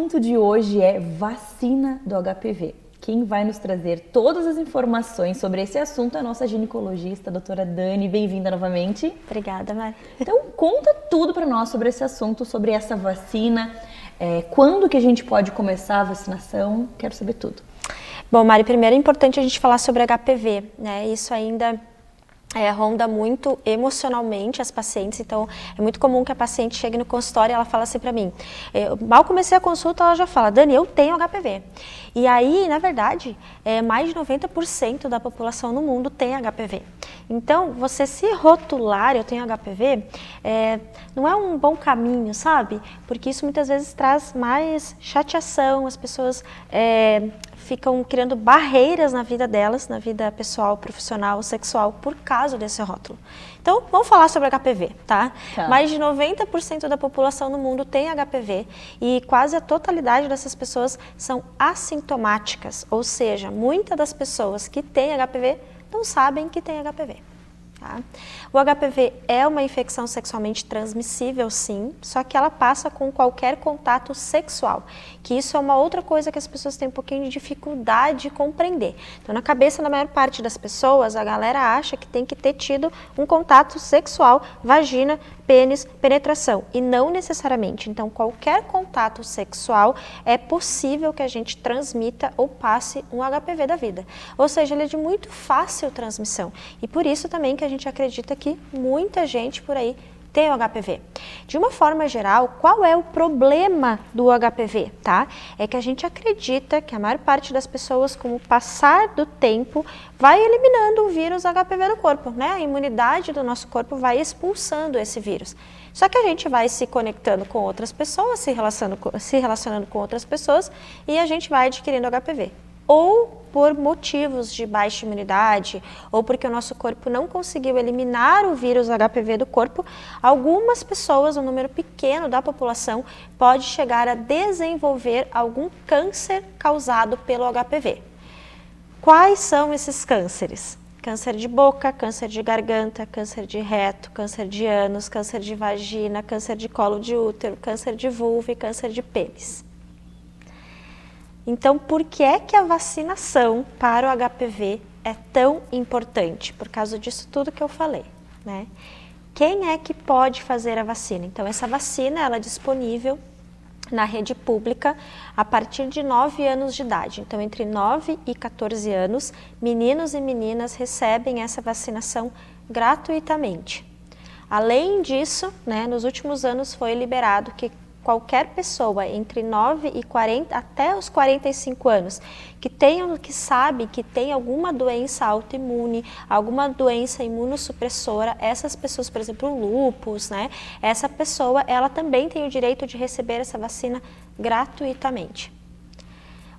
assunto de hoje é vacina do HPV. Quem vai nos trazer todas as informações sobre esse assunto é a nossa ginecologista, a doutora Dani. Bem-vinda novamente. Obrigada, Mari. Então, conta tudo para nós sobre esse assunto, sobre essa vacina. Quando que a gente pode começar a vacinação? Quero saber tudo. Bom, Mari, primeiro é importante a gente falar sobre HPV, né? Isso ainda ronda muito emocionalmente as pacientes, então é muito comum que a paciente chegue no consultório e ela fala assim para mim, mal comecei a consulta, ela já fala, Dani, eu tenho HPV. E aí, na verdade, mais de 90% da população no mundo tem HPV. Então, você se rotular, eu tenho HPV, não é um bom caminho, sabe? Porque isso muitas vezes traz mais chateação, as pessoas ficam criando barreiras na vida delas, na vida pessoal, profissional, sexual, por causa desse rótulo. Então, vamos falar sobre HPV, tá? Mais de 90% da população no mundo tem HPV e quase a totalidade dessas pessoas são assintomáticas, ou seja, muitas das pessoas que têm HPV não sabem que têm HPV. Tá? O HPV é uma infecção sexualmente transmissível, sim, só que ela passa com qualquer contato sexual, que isso é uma outra coisa que as pessoas têm um pouquinho de dificuldade de compreender. Então, na cabeça da maior parte das pessoas, a galera acha que tem que ter tido um contato sexual, vagina, pênis, penetração, e não necessariamente. Então, qualquer contato sexual é possível que a gente transmita ou passe um HPV da vida. Ou seja, ele é de muito fácil transmissão, e por isso também que a gente acredita que muita gente por aí tem o HPV. De uma forma geral, qual é o problema do HPV, tá? É que a gente acredita que a maior parte das pessoas, com o passar do tempo, vai eliminando o vírus HPV do corpo, né? A imunidade do nosso corpo vai expulsando esse vírus. Só que a gente vai se conectando com outras pessoas, se relacionando com outras pessoas e a gente vai adquirindo HPV. Ou por motivos de baixa imunidade, ou porque o nosso corpo não conseguiu eliminar o vírus HPV do corpo, algumas pessoas, um número pequeno da população, pode chegar a desenvolver algum câncer causado pelo HPV. Quais são esses cânceres? Câncer de boca, câncer de garganta, câncer de reto, câncer de ânus, câncer de vagina, câncer de colo de útero, câncer de vulva e câncer de pênis. Então, por que é que a vacinação para o HPV é tão importante? Por causa disso tudo que eu falei, né? Quem é que pode fazer a vacina? Então, essa vacina ela é disponível na rede pública a partir de 9 anos de idade. Então, entre 9 e 14 anos, meninos e meninas recebem essa vacinação gratuitamente. Além disso, né, nos últimos anos foi liberado que qualquer pessoa entre 9 e 40 até os 45 anos que sabe que tem alguma doença autoimune, alguma doença imunossupressora, essas pessoas, por exemplo, lúpus, né? Essa pessoa, ela também tem o direito de receber essa vacina gratuitamente.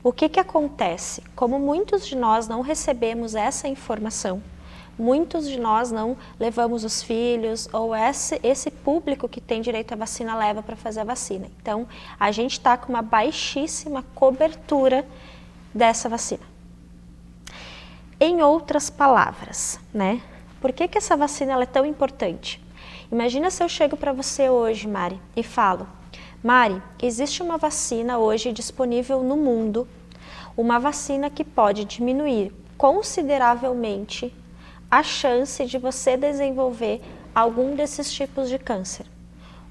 O que acontece? Como muitos de nós não recebemos essa informação, muitos de nós não levamos os filhos ou esse público que tem direito à vacina leva para fazer a vacina. Então, a gente está com uma baixíssima cobertura dessa vacina. Em outras palavras, né? Por que essa vacina ela é tão importante? Imagina se eu chego para você hoje, Mari, e falo, Mari, existe uma vacina hoje disponível no mundo, uma vacina que pode diminuir consideravelmente a chance de você desenvolver algum desses tipos de câncer.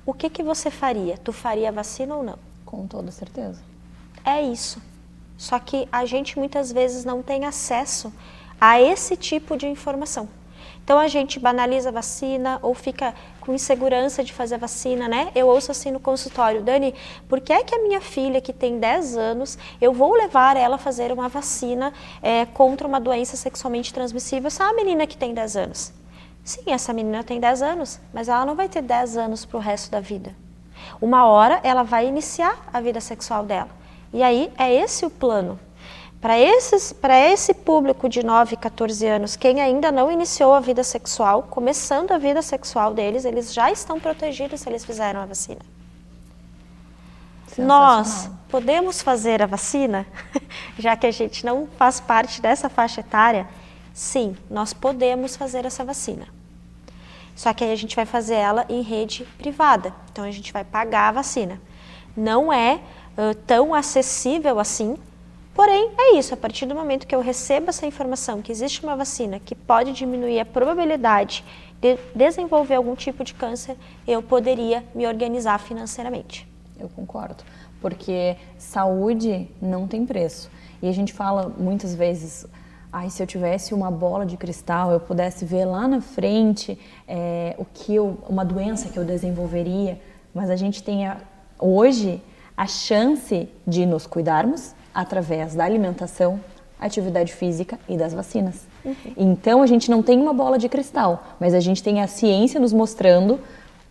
O que você faria? Tu faria a vacina ou não? Com toda certeza. É isso. Só que a gente muitas vezes não tem acesso a esse tipo de informação. Então a gente banaliza a vacina ou fica com insegurança de fazer a vacina, né? Eu ouço assim no consultório, Dani, por que é que a minha filha que tem 10 anos, eu vou levar ela a fazer uma vacina contra uma doença sexualmente transmissível? Essa menina que tem 10 anos. Sim, essa menina tem 10 anos, mas ela não vai ter 10 anos para o resto da vida. Uma hora ela vai iniciar a vida sexual dela. E aí é esse o plano. Para esse público de 9 e 14 anos, quem ainda não iniciou a vida sexual, começando a vida sexual deles, eles já estão protegidos se eles fizeram a vacina. Nós podemos fazer a vacina, já que a gente não faz parte dessa faixa etária? Sim, nós podemos fazer essa vacina. Só que aí a gente vai fazer ela em rede privada, então a gente vai pagar a vacina. Não é tão acessível assim. Porém, é isso, a partir do momento que eu recebo essa informação que existe uma vacina que pode diminuir a probabilidade de desenvolver algum tipo de câncer, eu poderia me organizar financeiramente. Eu concordo, porque saúde não tem preço. E a gente fala muitas vezes, se eu tivesse uma bola de cristal, eu pudesse ver lá na frente uma doença que eu desenvolveria, mas a gente tem hoje a chance de nos cuidarmos através da alimentação, atividade física e das vacinas. Então a gente não tem uma bola de cristal, mas a gente tem a ciência nos mostrando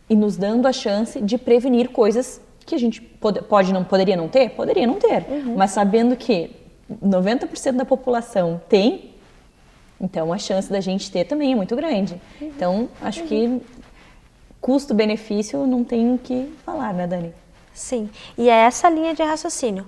e nos dando a chance de prevenir coisas que a gente poderia não ter, mas sabendo que 90% da população tem, então a chance da gente ter também é muito grande. Então acho que custo-benefício não tem o que falar, né, Dani? Sim, e é essa linha de raciocínio.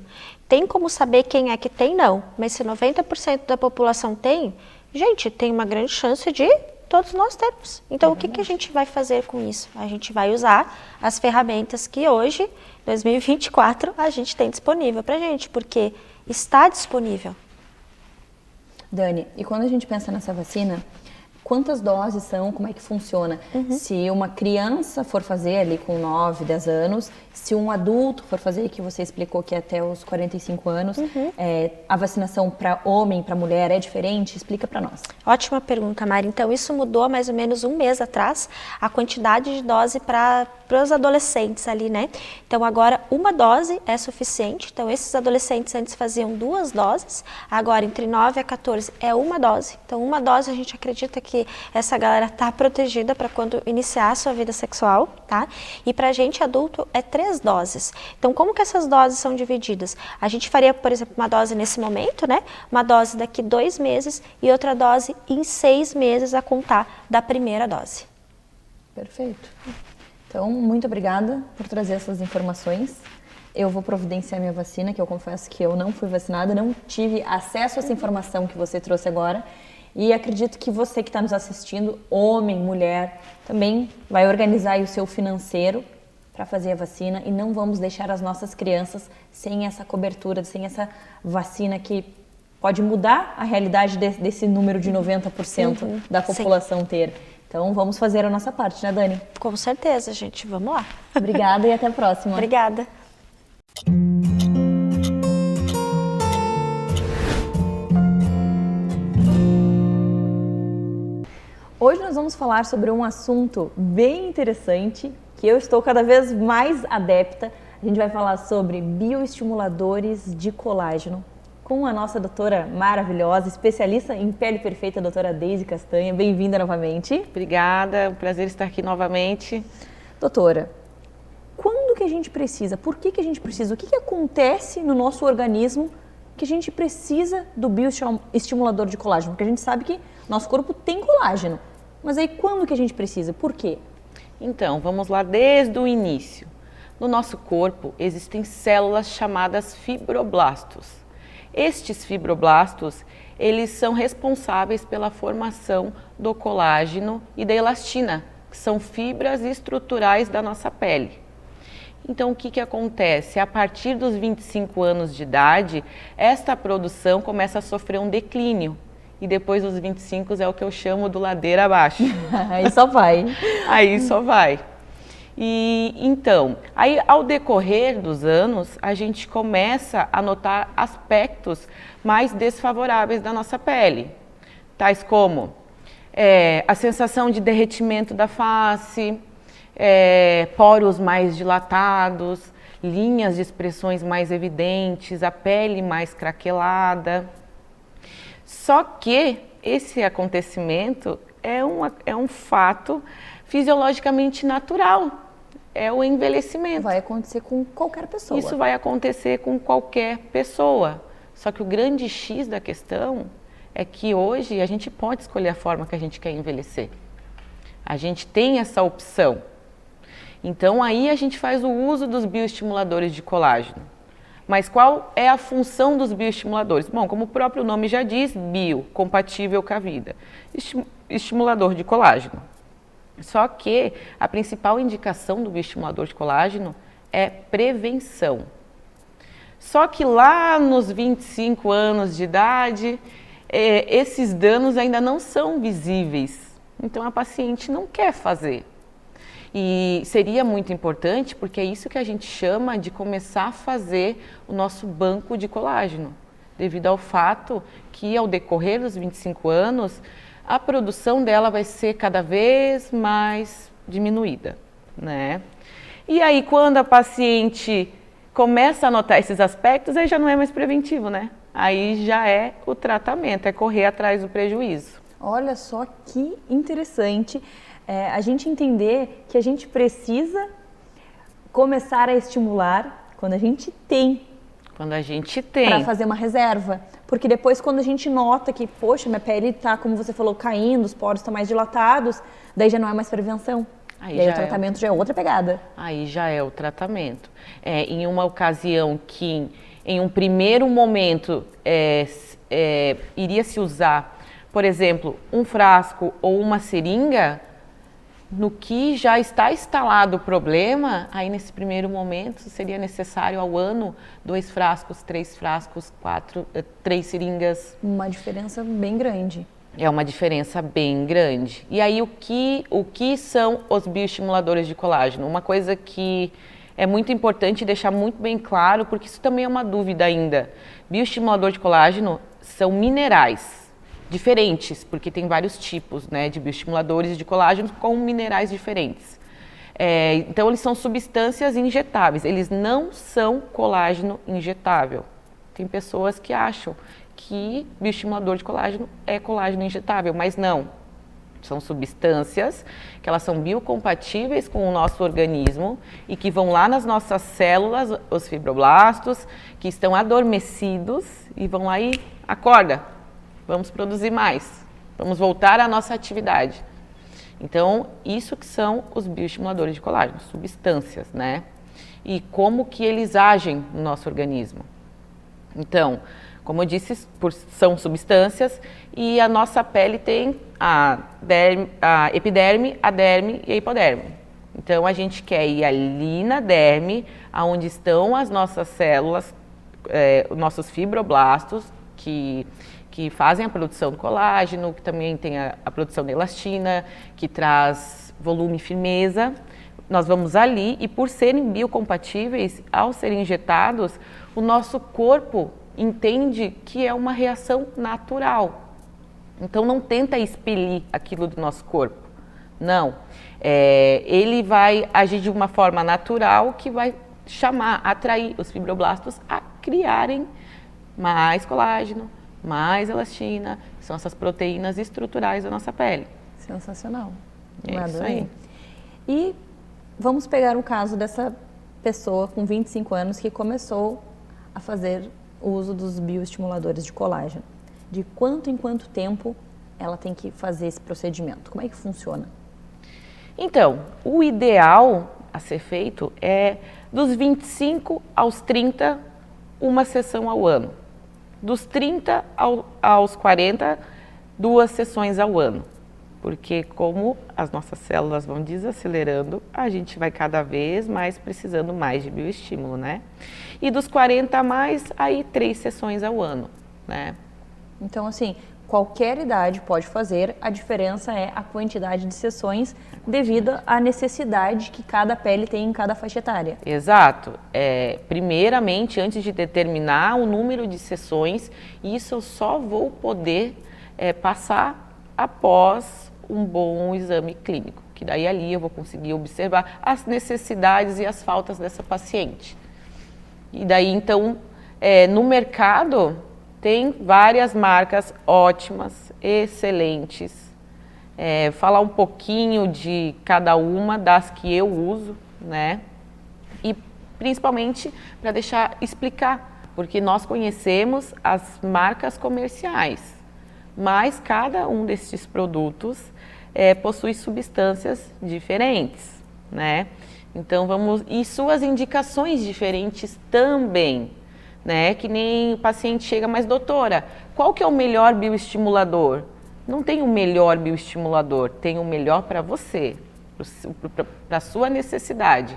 Tem como saber quem é que tem? Não. Mas se 90% da população tem, gente, tem uma grande chance de todos nós termos. Então, o que a gente vai fazer com isso? A gente vai usar as ferramentas que hoje, 2024, a gente tem disponível pra gente, porque está disponível. Dani, e quando a gente pensa nessa vacina, quantas doses são, como é que funciona? Se uma criança for fazer ali com 9, 10 anos, se um adulto for fazer, que você explicou que é até os 45 anos, a vacinação para homem, para mulher é diferente? Explica para nós. Ótima pergunta, Mari. Então, isso mudou há mais ou menos um mês atrás, a quantidade de dose para os adolescentes ali, né? Então, agora uma dose é suficiente. Então, esses adolescentes antes faziam 2 doses, agora entre 9 a 14 é uma dose. Então, uma dose a gente acredita que essa galera tá protegida para quando iniciar a sua vida sexual, tá? E pra gente adulto é 3 doses. Então, como que essas doses são divididas? A gente faria, por exemplo, uma dose nesse momento, né? Uma dose daqui 2 meses e outra dose em 6 meses a contar da primeira dose. Perfeito. Então, muito obrigada por trazer essas informações. Eu vou providenciar minha vacina, que eu confesso que eu não fui vacinada, não tive acesso a essa informação que você trouxe agora. E acredito que você que está nos assistindo, homem, mulher, também vai organizar aí o seu financeiro para fazer a vacina e não vamos deixar as nossas crianças sem essa cobertura, sem essa vacina que pode mudar a realidade desse número de 90% da população ter. Então vamos fazer a nossa parte, né, Dani? Com certeza, gente. Vamos lá. Obrigada e até a próxima. Obrigada. Hoje nós vamos falar sobre um assunto bem interessante, que eu estou cada vez mais adepta. A gente vai falar sobre bioestimuladores de colágeno, com a nossa doutora maravilhosa, especialista em pele perfeita, a doutora Deise Castanha. Bem-vinda novamente. Obrigada, é um prazer estar aqui novamente. Doutora, quando que a gente precisa? Por que a gente precisa? O que acontece no nosso organismo que a gente precisa do bioestimulador de colágeno? Porque a gente sabe que nosso corpo tem colágeno. Mas aí quando que a gente precisa? Por quê? Então, vamos lá desde o início. No nosso corpo existem células chamadas fibroblastos. Estes fibroblastos, eles são responsáveis pela formação do colágeno e da elastina, que são fibras estruturais da nossa pele. Então, o que acontece? A partir dos 25 anos de idade, esta produção começa a sofrer um declínio. E depois dos 25 é o que eu chamo do ladeira abaixo. Aí só vai. Aí só vai. E então, aí ao decorrer dos anos, a gente começa a notar aspectos mais desfavoráveis da nossa pele. Tais como a sensação de derretimento da face, poros mais dilatados, linhas de expressões mais evidentes, a pele mais craquelada. Só que esse acontecimento é um fato fisiologicamente natural, é o envelhecimento. Vai acontecer com qualquer pessoa. Isso vai acontecer com qualquer pessoa. Só que o grande X da questão é que hoje a gente pode escolher a forma que a gente quer envelhecer. A gente tem essa opção. Então aí a gente faz o uso dos bioestimuladores de colágeno. Mas qual é a função dos bioestimuladores? Bom, como o próprio nome já diz, bio, compatível com a vida. Estimulador de colágeno. Só que a principal indicação do bioestimulador de colágeno é prevenção. Só que lá nos 25 anos de idade, esses danos ainda não são visíveis. Então a paciente não quer fazer. E seria muito importante, porque é isso que a gente chama de começar a fazer o nosso banco de colágeno, devido ao fato que ao decorrer dos 25 anos, a produção dela vai ser cada vez mais diminuída, né? E aí quando a paciente começa a notar esses aspectos, aí já não é mais preventivo, né? Aí já é o tratamento, é correr atrás do prejuízo. Olha só que interessante a gente entender que a gente precisa começar a estimular quando a gente tem. Quando a gente tem. Para fazer uma reserva. Porque depois quando a gente nota que, poxa, minha pele está, como você falou, caindo, os poros estão mais dilatados, daí já não é mais prevenção. Aí e aí o tratamento já é outra pegada. Aí já é o tratamento. Em uma ocasião que, em um primeiro momento, iria se usar, por exemplo, um frasco ou uma seringa, no que já está instalado o problema, aí nesse primeiro momento seria necessário ao ano 2 frascos, 3 frascos, 3 seringas. Uma diferença bem grande. É uma diferença bem grande. E aí o que são os bioestimuladores de colágeno? Uma coisa que é muito importante deixar muito bem claro, porque isso também é uma dúvida ainda. Bioestimulador de colágeno são minerais diferentes, porque tem vários tipos, né, de bioestimuladores de colágeno com minerais diferentes. Então eles são substâncias injetáveis, eles não são colágeno injetável. Tem pessoas que acham que bioestimulador de colágeno é colágeno injetável, mas não. São substâncias que elas são biocompatíveis com o nosso organismo e que vão lá nas nossas células, os fibroblastos, que estão adormecidos e vão lá e acorda, vamos produzir mais, vamos voltar à nossa atividade. Então, isso que são os bioestimuladores de colágeno, substâncias, né? E como que eles agem no nosso organismo. Então, como eu disse, são substâncias e a nossa pele tem a epiderme, a derme e a hipoderme. Então, a gente quer ir ali na derme, onde estão as nossas células, os nossos fibroblastos, que fazem a produção do colágeno, que também tem a produção de elastina, que traz volume e firmeza. Nós vamos ali e por serem biocompatíveis, ao serem injetados, o nosso corpo entende que é uma reação natural. Então não tenta expelir aquilo do nosso corpo, não. Ele vai agir de uma forma natural que vai atrair os fibroblastos a criarem mais colágeno, mais elastina, são essas proteínas estruturais da nossa pele. Sensacional. É isso aí. E vamos pegar o caso dessa pessoa com 25 anos que começou a fazer o uso dos bioestimuladores de colágeno. De quanto em quanto tempo ela tem que fazer esse procedimento? Como é que funciona? Então, o ideal a ser feito é dos 25 aos 30, uma sessão ao ano. Dos 30 aos 40, 2 sessões ao ano. Porque como as nossas células vão desacelerando, a gente vai cada vez mais precisando mais de bioestímulo, né? E dos 40 a mais, aí 3 sessões ao ano, né? Então, assim, qualquer idade pode fazer, a diferença é a quantidade de sessões devido à necessidade que cada pele tem em cada faixa etária. Exato. Primeiramente, antes de determinar o número de sessões, isso eu só vou poder passar após um bom exame clínico, que daí ali eu vou conseguir observar as necessidades e as faltas dessa paciente. E daí, então, no mercado, tem várias marcas ótimas, excelentes. Falar um pouquinho de cada uma das que eu uso, né? E principalmente para explicar, porque nós conhecemos as marcas comerciais, mas cada um desses produtos possui substâncias diferentes, né? Então e suas indicações diferentes também, né? Que nem o paciente chega, mas doutora, qual que é o melhor bioestimulador? Não tem o melhor bioestimulador, tem o melhor para você, para a sua necessidade.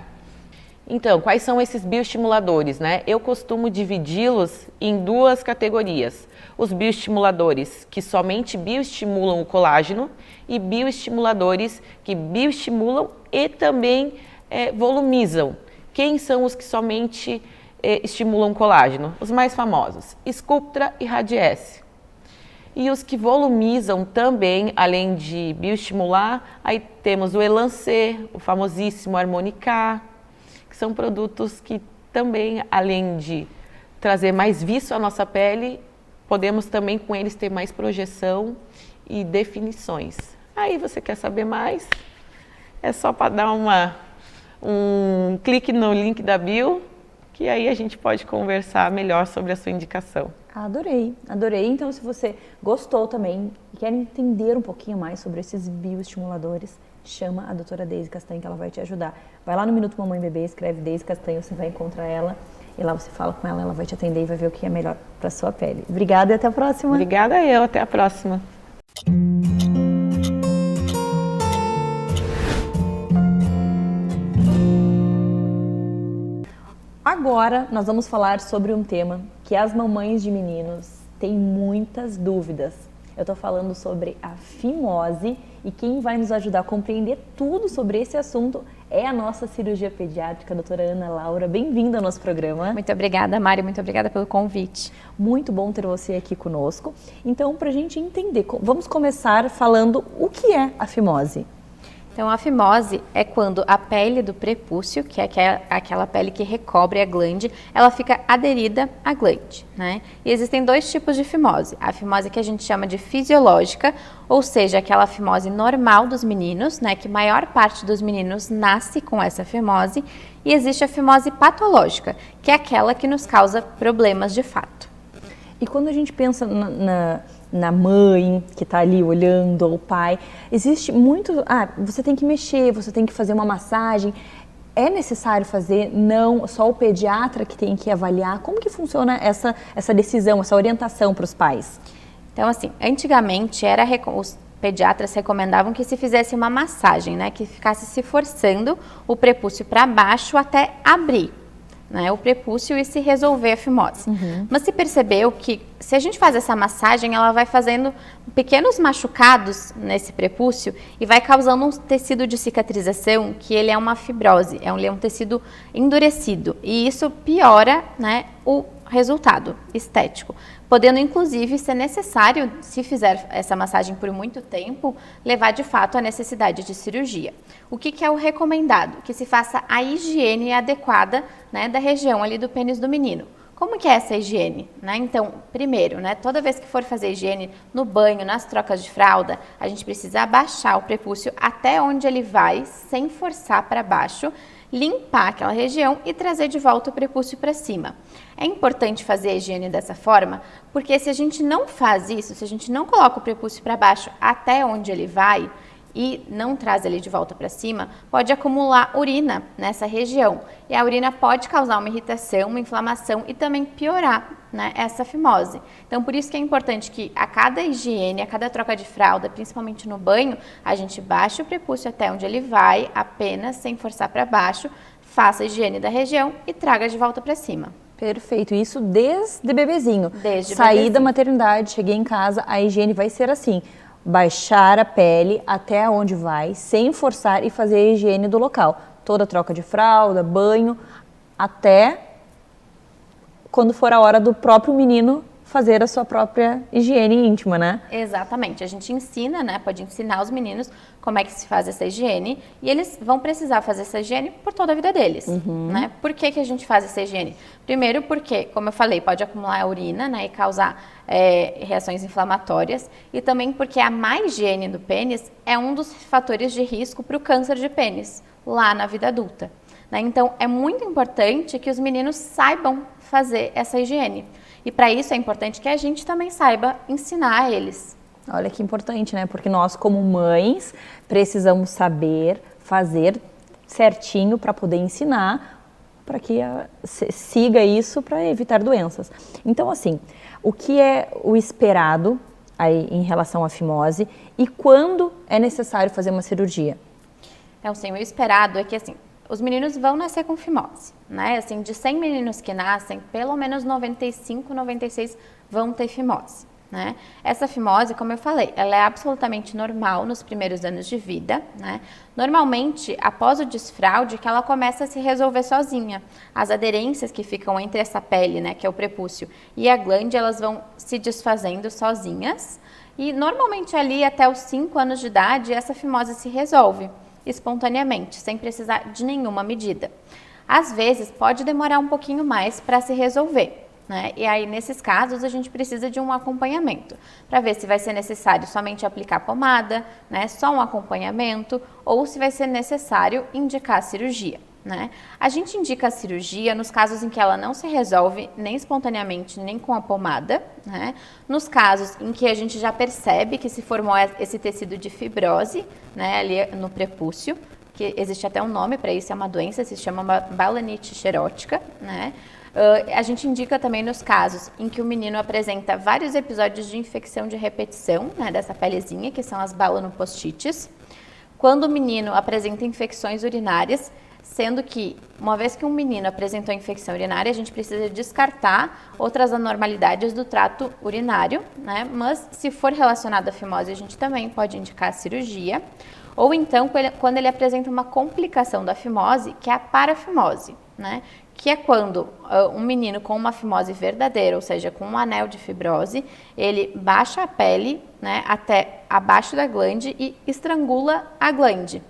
Então, quais são esses bioestimuladores, né? Eu costumo dividi-los em duas categorias. Os bioestimuladores que somente bioestimulam o colágeno e bioestimuladores que bioestimulam e também volumizam. Quem são os que somente estimulam o colágeno? Os mais famosos, Sculptra e Radiesse. E os que volumizam também, além de bioestimular, aí temos o Elancê, o famosíssimo Harmonica, que são produtos que também, além de trazer mais viço à nossa pele, podemos também com eles ter mais projeção e definições. Aí você quer saber mais? É só para dar um clique no link da bio, que aí a gente pode conversar melhor sobre a sua indicação. Adorei, adorei. Então, se você gostou também e quer entender um pouquinho mais sobre esses bioestimuladores, chama a doutora Deise Castanho, que ela vai te ajudar. Vai lá no Minuto Mamãe Bebê, escreve Deise Castanho, você vai encontrar ela e lá você fala com ela, ela vai te atender e vai ver o que é melhor para sua pele. Obrigada e até a próxima. Obrigada até a próxima. Agora nós vamos falar sobre um tema que as mamães de meninos têm muitas dúvidas. Eu estou falando sobre a fimose e quem vai nos ajudar a compreender tudo sobre esse assunto é a nossa cirurgia pediátrica, a doutora Ana Laura. Bem-vinda ao nosso programa. Muito obrigada, Mari, muito obrigada pelo convite. Muito bom ter você aqui conosco. Então, para a gente entender, vamos começar falando o que é a fimose. Então, a fimose é quando a pele do prepúcio, que é aquela pele que recobre a glande, ela fica aderida à glande, né? E existem dois tipos de fimose. A fimose que a gente chama de fisiológica, ou seja, aquela fimose normal dos meninos, né? Que a maior parte dos meninos nasce com essa fimose. E existe a fimose patológica, que é aquela que nos causa problemas de fato. E quando a gente pensa na mãe que está ali olhando, ou o pai, existe muito, você tem que mexer, você tem que fazer uma massagem, é necessário fazer? Não, só o pediatra que tem que avaliar. Como que funciona essa decisão, essa orientação para os pais? Então, assim, antigamente os pediatras recomendavam que se fizesse uma massagem, né, que ficasse se forçando o prepúcio para baixo até abrir, né, o prepúcio e se resolver a fimose. Mas se percebeu que se a gente faz essa massagem, ela vai fazendo pequenos machucados nesse prepúcio e vai causando um tecido de cicatrização que ele é uma fibrose, ele é um tecido endurecido e isso piora, né, o resultado estético, podendo inclusive ser necessário, se fizer essa massagem por muito tempo, levar de fato à necessidade de cirurgia. O que é o recomendado? Que se faça a higiene adequada, né, da região ali do pênis do menino. Como que é essa higiene? Né? Então, primeiro, né, toda vez que for fazer higiene no banho, nas trocas de fralda, a gente precisa abaixar o prepúcio até onde ele vai, sem forçar para baixo, limpar aquela região e trazer de volta o prepúcio para cima. É importante fazer a higiene dessa forma, porque se a gente não faz isso, se a gente não coloca o prepúcio para baixo até onde ele vai e não traz ele de volta para cima, pode acumular urina nessa região. E a urina pode causar uma irritação, uma inflamação e também piorar, né, essa fimose. Então, por isso que é importante que a cada higiene, a cada troca de fralda, principalmente no banho, a gente baixe o prepúcio até onde ele vai, apenas sem forçar para baixo, faça a higiene da região e traga de volta para cima. Perfeito, isso desde bebezinho. Desde Saí bebezinho. da maternidade, cheguei em casa, a higiene vai ser assim. Baixar a pele até onde vai, sem forçar e fazer a higiene do local. Toda troca de fralda, banho, até quando for a hora do próprio menino fazer a sua própria higiene íntima, né? Exatamente, a gente ensina, né, pode ensinar os meninos como é que se faz essa higiene e eles vão precisar fazer essa higiene por toda a vida deles, né? Por que a gente faz essa higiene? Primeiro porque, como eu falei, pode acumular urina, né, e causar reações inflamatórias e também porque a má higiene do pênis é um dos fatores de risco para o câncer de pênis lá na vida adulta, né? Então, é muito importante que os meninos saibam fazer essa higiene. E para isso é importante que a gente também saiba ensinar a eles. Olha que importante, né? Porque nós, como mães, precisamos saber fazer certinho para poder ensinar, para que siga isso para evitar doenças. Então, assim, o que é o esperado aí em relação à fimose e quando é necessário fazer uma cirurgia? Então, sim, o esperado é que, assim, os meninos vão nascer com fimose, né? Assim, de 100 meninos que nascem, pelo menos 95, 96 vão ter fimose, né? Essa fimose, como eu falei, ela é absolutamente normal nos primeiros anos de vida, né? Normalmente, após o desfraude, que ela começa a se resolver sozinha. As aderências que ficam entre essa pele, né, que é o prepúcio, e a glande, elas vão se desfazendo sozinhas. E normalmente ali até os 5 anos de idade, essa fimose se resolve espontaneamente, sem precisar de nenhuma medida. Às vezes pode demorar um pouquinho mais para se resolver, né? E aí nesses casos a gente precisa de um acompanhamento, para ver se vai ser necessário somente aplicar pomada, né, só um acompanhamento, ou se vai ser necessário indicar a cirurgia. Né? A gente indica a cirurgia nos casos em que ela não se resolve nem espontaneamente, nem com a pomada, né? Nos casos em que a gente já percebe que se formou esse tecido de fibrose, né, ali no prepúcio, que existe até um nome para isso, é uma doença, se chama balanite xerótica, né? A gente indica também nos casos em que o menino apresenta vários episódios de infecção de repetição, né, dessa pelezinha, que são as balanopostites. Quando o menino apresenta infecções urinárias, sendo que, uma vez que um menino apresentou infecção urinária, a gente precisa descartar outras anormalidades do trato urinário, né? Mas se for relacionado à fimose, a gente também pode indicar a cirurgia. Ou então, quando ele apresenta uma complicação da fimose, que é a parafimose, né? Que é quando um menino com uma fimose verdadeira, ou seja, com um anel de fibrose, ele baixa a pele, né, até abaixo da glande e estrangula a glande.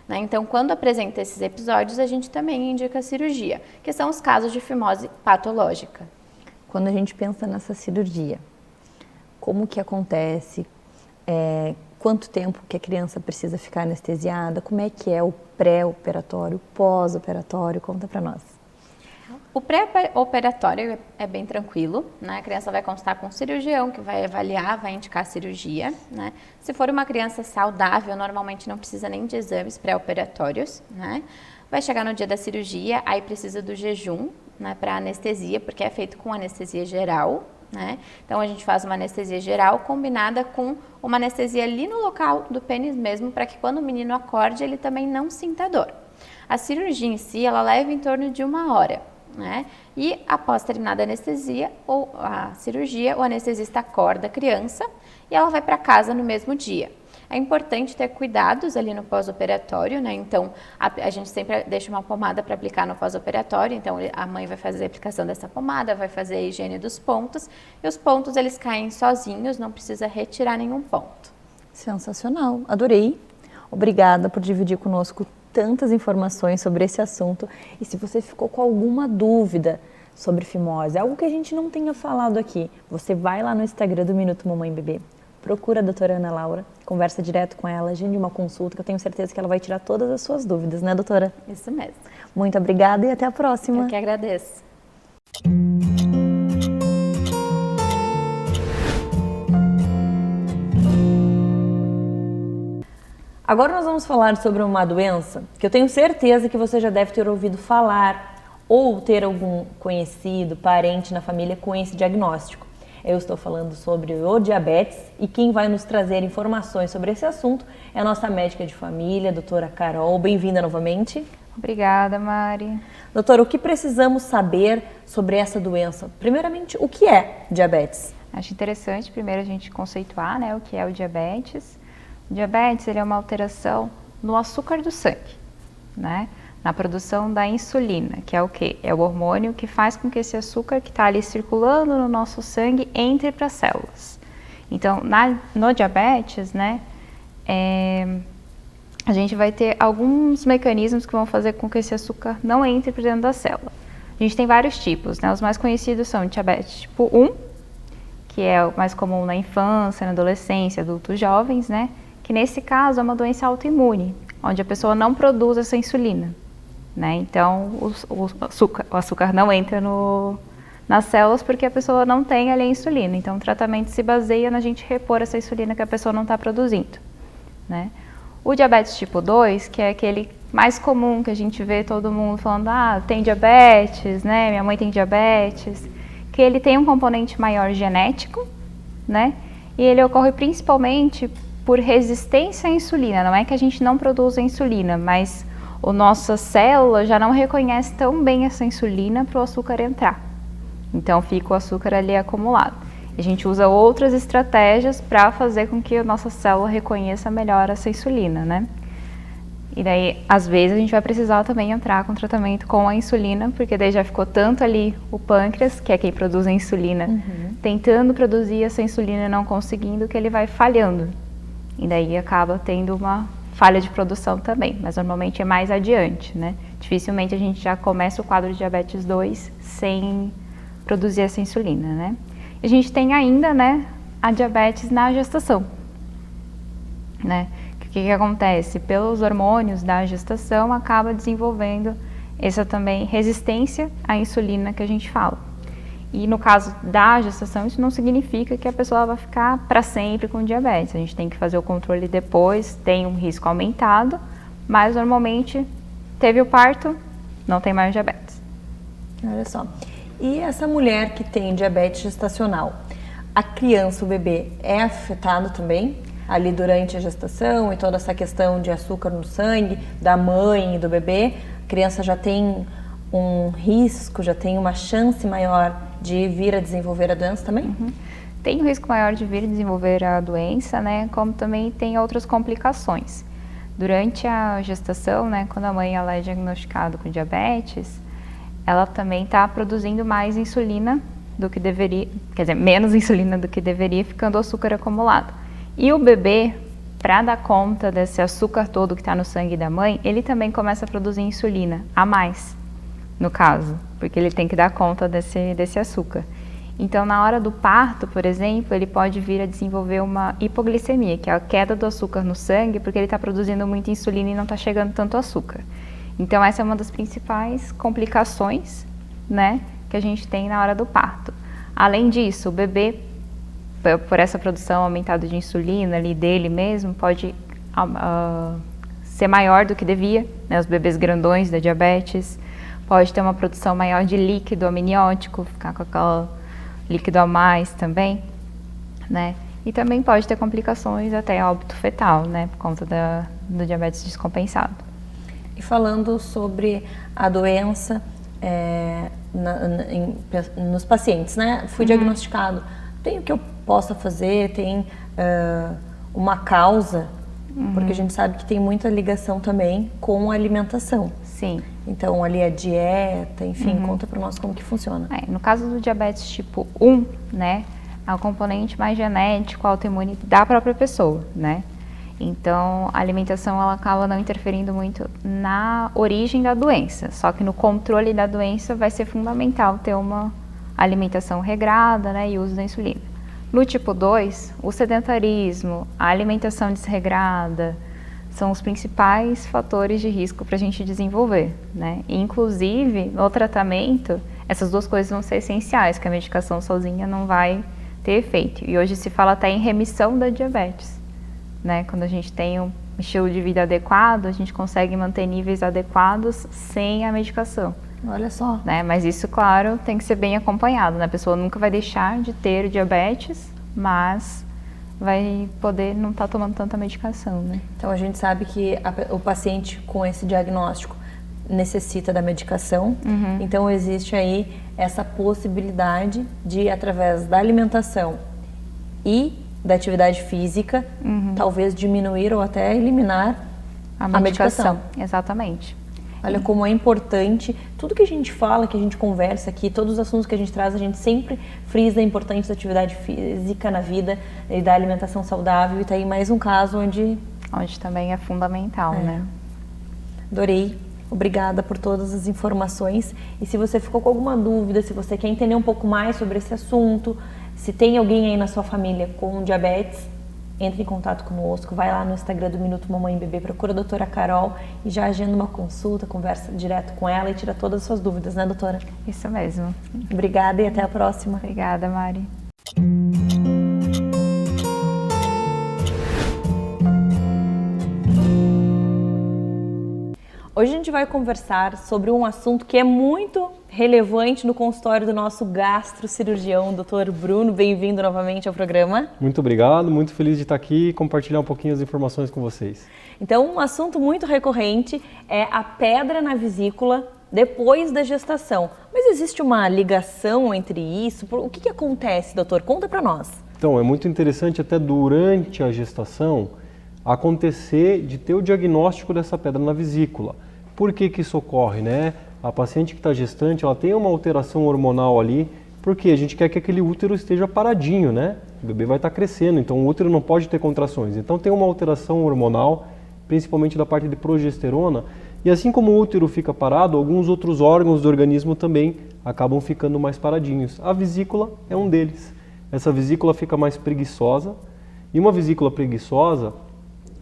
Né? Então, quando apresenta esses episódios, a gente também indica a cirurgia, que são os casos de fimose patológica. Quando a gente pensa nessa cirurgia, como que acontece? Quanto tempo que a criança precisa ficar anestesiada? Como é que é o pré-operatório, o pós-operatório? Conta para nós. O pré-operatório é bem tranquilo, né? A criança vai constar com um cirurgião que vai avaliar, vai indicar a cirurgia, né? Se for uma criança saudável, normalmente não precisa nem de exames pré-operatórios, né? Vai chegar no dia da cirurgia, aí precisa do jejum, né, para anestesia, porque é feito com anestesia geral, né? Então a gente faz uma anestesia geral combinada com uma anestesia ali no local do pênis mesmo, para que quando o menino acorde, ele também não sinta dor. A cirurgia em si, ela leva em torno de 1 hora. Né? E após terminada a anestesia ou a cirurgia, o anestesista acorda a criança e ela vai para casa no mesmo dia. É importante ter cuidados ali no pós-operatório, né? Então a gente sempre deixa uma pomada para aplicar no pós-operatório, então a mãe vai fazer a aplicação dessa pomada, vai fazer a higiene dos pontos e os pontos eles caem sozinhos, não precisa retirar nenhum ponto. Sensacional, adorei. Obrigada por dividir conosco tantas informações sobre esse assunto. E se você ficou com alguma dúvida sobre fimose, algo que a gente não tenha falado aqui, você vai lá no Instagram do Minuto Mamãe Bebê, procura a doutora Ana Laura, conversa direto com ela, agende uma consulta, que eu tenho certeza que ela vai tirar todas as suas dúvidas, né, doutora? Isso mesmo. Muito obrigada e até a próxima. Eu que agradeço. Agora nós vamos falar sobre uma doença que eu tenho certeza que você já deve ter ouvido falar ou ter algum conhecido, parente na família com esse diagnóstico. Eu estou falando sobre o diabetes e quem vai nos trazer informações sobre esse assunto é a nossa médica de família, a doutora Carol. Bem-vinda novamente. Obrigada, Mari. Doutora, o que precisamos saber sobre essa doença? Primeiramente, o que é diabetes? Acho interessante primeiro a gente conceituar, né, o que é o diabetes. O diabetes ele é uma alteração no açúcar do sangue, né? Na produção da insulina, que é o quê? É o hormônio que faz com que esse açúcar que está ali circulando no nosso sangue entre para as células. Então, no diabetes, né, a gente vai ter alguns mecanismos que vão fazer com que esse açúcar não entre para dentro da célula. A gente tem vários tipos, né? Os mais conhecidos são o diabetes tipo 1, que é o mais comum na infância, na adolescência, adultos jovens, né? Que nesse caso é uma doença autoimune, onde a pessoa não produz essa insulina, né? Então o açúcar não entra nas células porque a pessoa não tem ali a insulina. Então o tratamento se baseia na gente repor essa insulina que a pessoa não está produzindo, né? O diabetes tipo 2, que é aquele mais comum que a gente vê todo mundo falando, tem diabetes, né? Minha mãe tem diabetes, que ele tem um componente maior genético, né? E ele ocorre principalmente por resistência à insulina. Não é que a gente não produza insulina, mas a nossa célula já não reconhece tão bem essa insulina para o açúcar entrar. Então fica o açúcar ali acumulado. A gente usa outras estratégias para fazer com que a nossa célula reconheça melhor essa insulina, né? E daí, às vezes, a gente vai precisar também entrar com tratamento com a insulina, porque daí já ficou tanto ali o pâncreas, que é quem produz a insulina, tentando produzir essa insulina e não conseguindo, que ele vai falhando. E daí acaba tendo uma falha de produção também, mas normalmente é mais adiante, né? Dificilmente a gente já começa o quadro de diabetes 2 sem produzir essa insulina, né? A gente tem ainda, né, a diabetes na gestação, né? O que acontece? Pelos hormônios da gestação, acaba desenvolvendo essa também resistência à insulina que a gente fala. E no caso da gestação, isso não significa que a pessoa vai ficar para sempre com diabetes. A gente tem que fazer o controle depois, tem um risco aumentado, mas normalmente teve o parto, não tem mais diabetes. Olha só. E essa mulher que tem diabetes gestacional, a criança, o bebê, é afetado também? Ali durante a gestação e toda essa questão de açúcar no sangue, da mãe e do bebê, a criança já tem um risco, já tem uma chance maior de vir a desenvolver a doença também? Tem um risco maior de vir a desenvolver a doença, né? Como também tem outras complicações. Durante a gestação, né, quando a mãe ela é diagnosticada com diabetes, ela também está produzindo mais insulina do que deveria, quer dizer, menos insulina do que deveria, ficando o açúcar acumulado. E o bebê, para dar conta desse açúcar todo que está no sangue da mãe, ele também começa a produzir insulina, a mais, no caso, porque ele tem que dar conta desse açúcar. Então, na hora do parto, por exemplo, ele pode vir a desenvolver uma hipoglicemia, que é a queda do açúcar no sangue, porque ele está produzindo muita insulina e não está chegando tanto açúcar. Então, essa é uma das principais complicações, né, que a gente tem na hora do parto. Além disso, o bebê, por essa produção aumentada de insulina ali dele mesmo, pode ser maior do que devia, né, os bebês grandões da diabetes, pode ter uma produção maior de líquido amniótico, ficar com aquele líquido a mais também, né, e também pode ter complicações até óbito fetal, né, por conta do diabetes descompensado. E falando sobre a doença nos pacientes, né? Fui diagnosticado, tem o que eu possa fazer, tem uma causa, porque a gente sabe que tem muita ligação também com a alimentação. Sim. Então ali a dieta, enfim, conta para nós como que funciona. No caso do diabetes tipo 1, né, é o componente mais genético, autoimune da própria pessoa, né? Então, a alimentação ela acaba não interferindo muito na origem da doença, só que no controle da doença vai ser fundamental ter uma alimentação regrada, né, e uso da insulina. No tipo 2, o sedentarismo, a alimentação desregrada, são os principais fatores de risco para a gente desenvolver, né? Inclusive, no tratamento, essas duas coisas vão ser essenciais, que a medicação sozinha não vai ter efeito. E hoje se fala até em remissão da diabetes. Né? Quando a gente tem um estilo de vida adequado, a gente consegue manter níveis adequados sem a medicação. Olha só. Né? Mas isso, claro, tem que ser bem acompanhado, né? A pessoa nunca vai deixar de ter diabetes, mas vai poder não estar tomando tanta medicação, né? Então a gente sabe que o paciente com esse diagnóstico necessita da medicação, então existe aí essa possibilidade de, através da alimentação e da atividade física, talvez diminuir ou até eliminar a medicação. Exatamente. Olha como é importante, tudo que a gente fala, que a gente conversa aqui, todos os assuntos que a gente traz, a gente sempre frisa a importância da atividade física na vida e da alimentação saudável, e tá aí mais um caso onde também é fundamental, né? Adorei. Obrigada por todas as informações. E se você ficou com alguma dúvida, se você quer entender um pouco mais sobre esse assunto, se tem alguém aí na sua família com diabetes, entre em contato conosco, vai lá no Instagram do Minuto Mamãe e Bebê, procura a doutora Carol e já agenda uma consulta, conversa direto com ela e tira todas as suas dúvidas, né, doutora? Isso mesmo. Obrigada e até a próxima. Obrigada, Mari. Hoje a gente vai conversar sobre um assunto que é muito relevante no consultório do nosso gastrocirurgião, Dr. Bruno. Bem-vindo novamente ao programa. Muito obrigado, muito feliz de estar aqui e compartilhar um pouquinho as informações com vocês. Então, um assunto muito recorrente é a pedra na vesícula depois da gestação. Mas existe uma ligação entre isso? O que acontece, doutor? Conta para nós. Então, é muito interessante até durante a gestação acontecer de ter o diagnóstico dessa pedra na vesícula. Por que isso ocorre, né? A paciente que está gestante, ela tem uma alteração hormonal ali, porque a gente quer que aquele útero esteja paradinho, né? O bebê vai estar crescendo, então o útero não pode ter contrações. Então tem uma alteração hormonal, principalmente da parte de progesterona, e assim como o útero fica parado, alguns outros órgãos do organismo também acabam ficando mais paradinhos. A vesícula é um deles. Essa vesícula fica mais preguiçosa, e uma vesícula preguiçosa,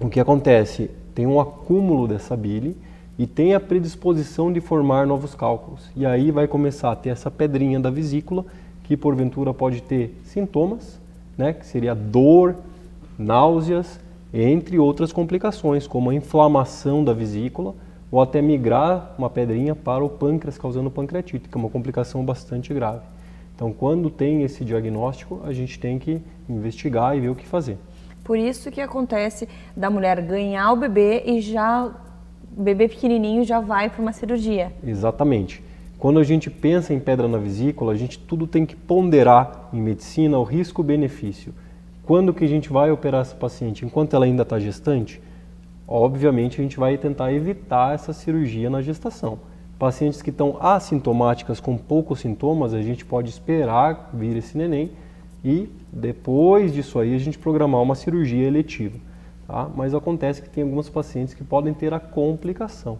o que acontece? Tem um acúmulo dessa bile e tem a predisposição de formar novos cálculos. E aí vai começar a ter essa pedrinha da vesícula, que porventura pode ter sintomas, né, que seria dor, náuseas, entre outras complicações, como a inflamação da vesícula, ou até migrar uma pedrinha para o pâncreas, causando pancreatite, que é uma complicação bastante grave. Então, quando tem esse diagnóstico, a gente tem que investigar e ver o que fazer. Por isso que acontece da mulher ganhar o bebê e já o bebê pequenininho já vai para uma cirurgia. Exatamente. Quando a gente pensa em pedra na vesícula, a gente tudo tem que ponderar em medicina o risco-benefício. Quando que a gente vai operar essa paciente? Enquanto ela ainda está gestante? Obviamente a gente vai tentar evitar essa cirurgia na gestação. Pacientes que estão assintomáticas com poucos sintomas, a gente pode esperar vir esse neném e depois disso aí a gente programar uma cirurgia eletiva. Tá? Mas acontece que tem alguns pacientes que podem ter a complicação.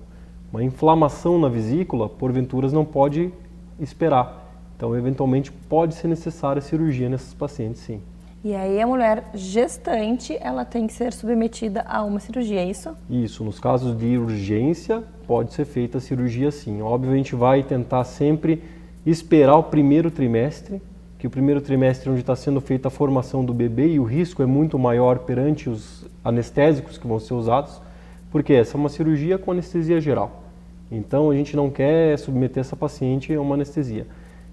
Uma inflamação na vesícula, porventura, não pode esperar. Então, eventualmente, pode ser necessária a cirurgia nesses pacientes, sim. E aí a mulher gestante, ela tem que ser submetida a uma cirurgia, é isso? Isso, nos casos de urgência, pode ser feita a cirurgia sim. Óbvio, a gente vai tentar sempre esperar o primeiro trimestre, que o primeiro trimestre é onde está sendo feita a formação do bebê e o risco é muito maior perante os anestésicos que vão ser usados, porque essa é uma cirurgia com anestesia geral. Então, a gente não quer submeter essa paciente a uma anestesia.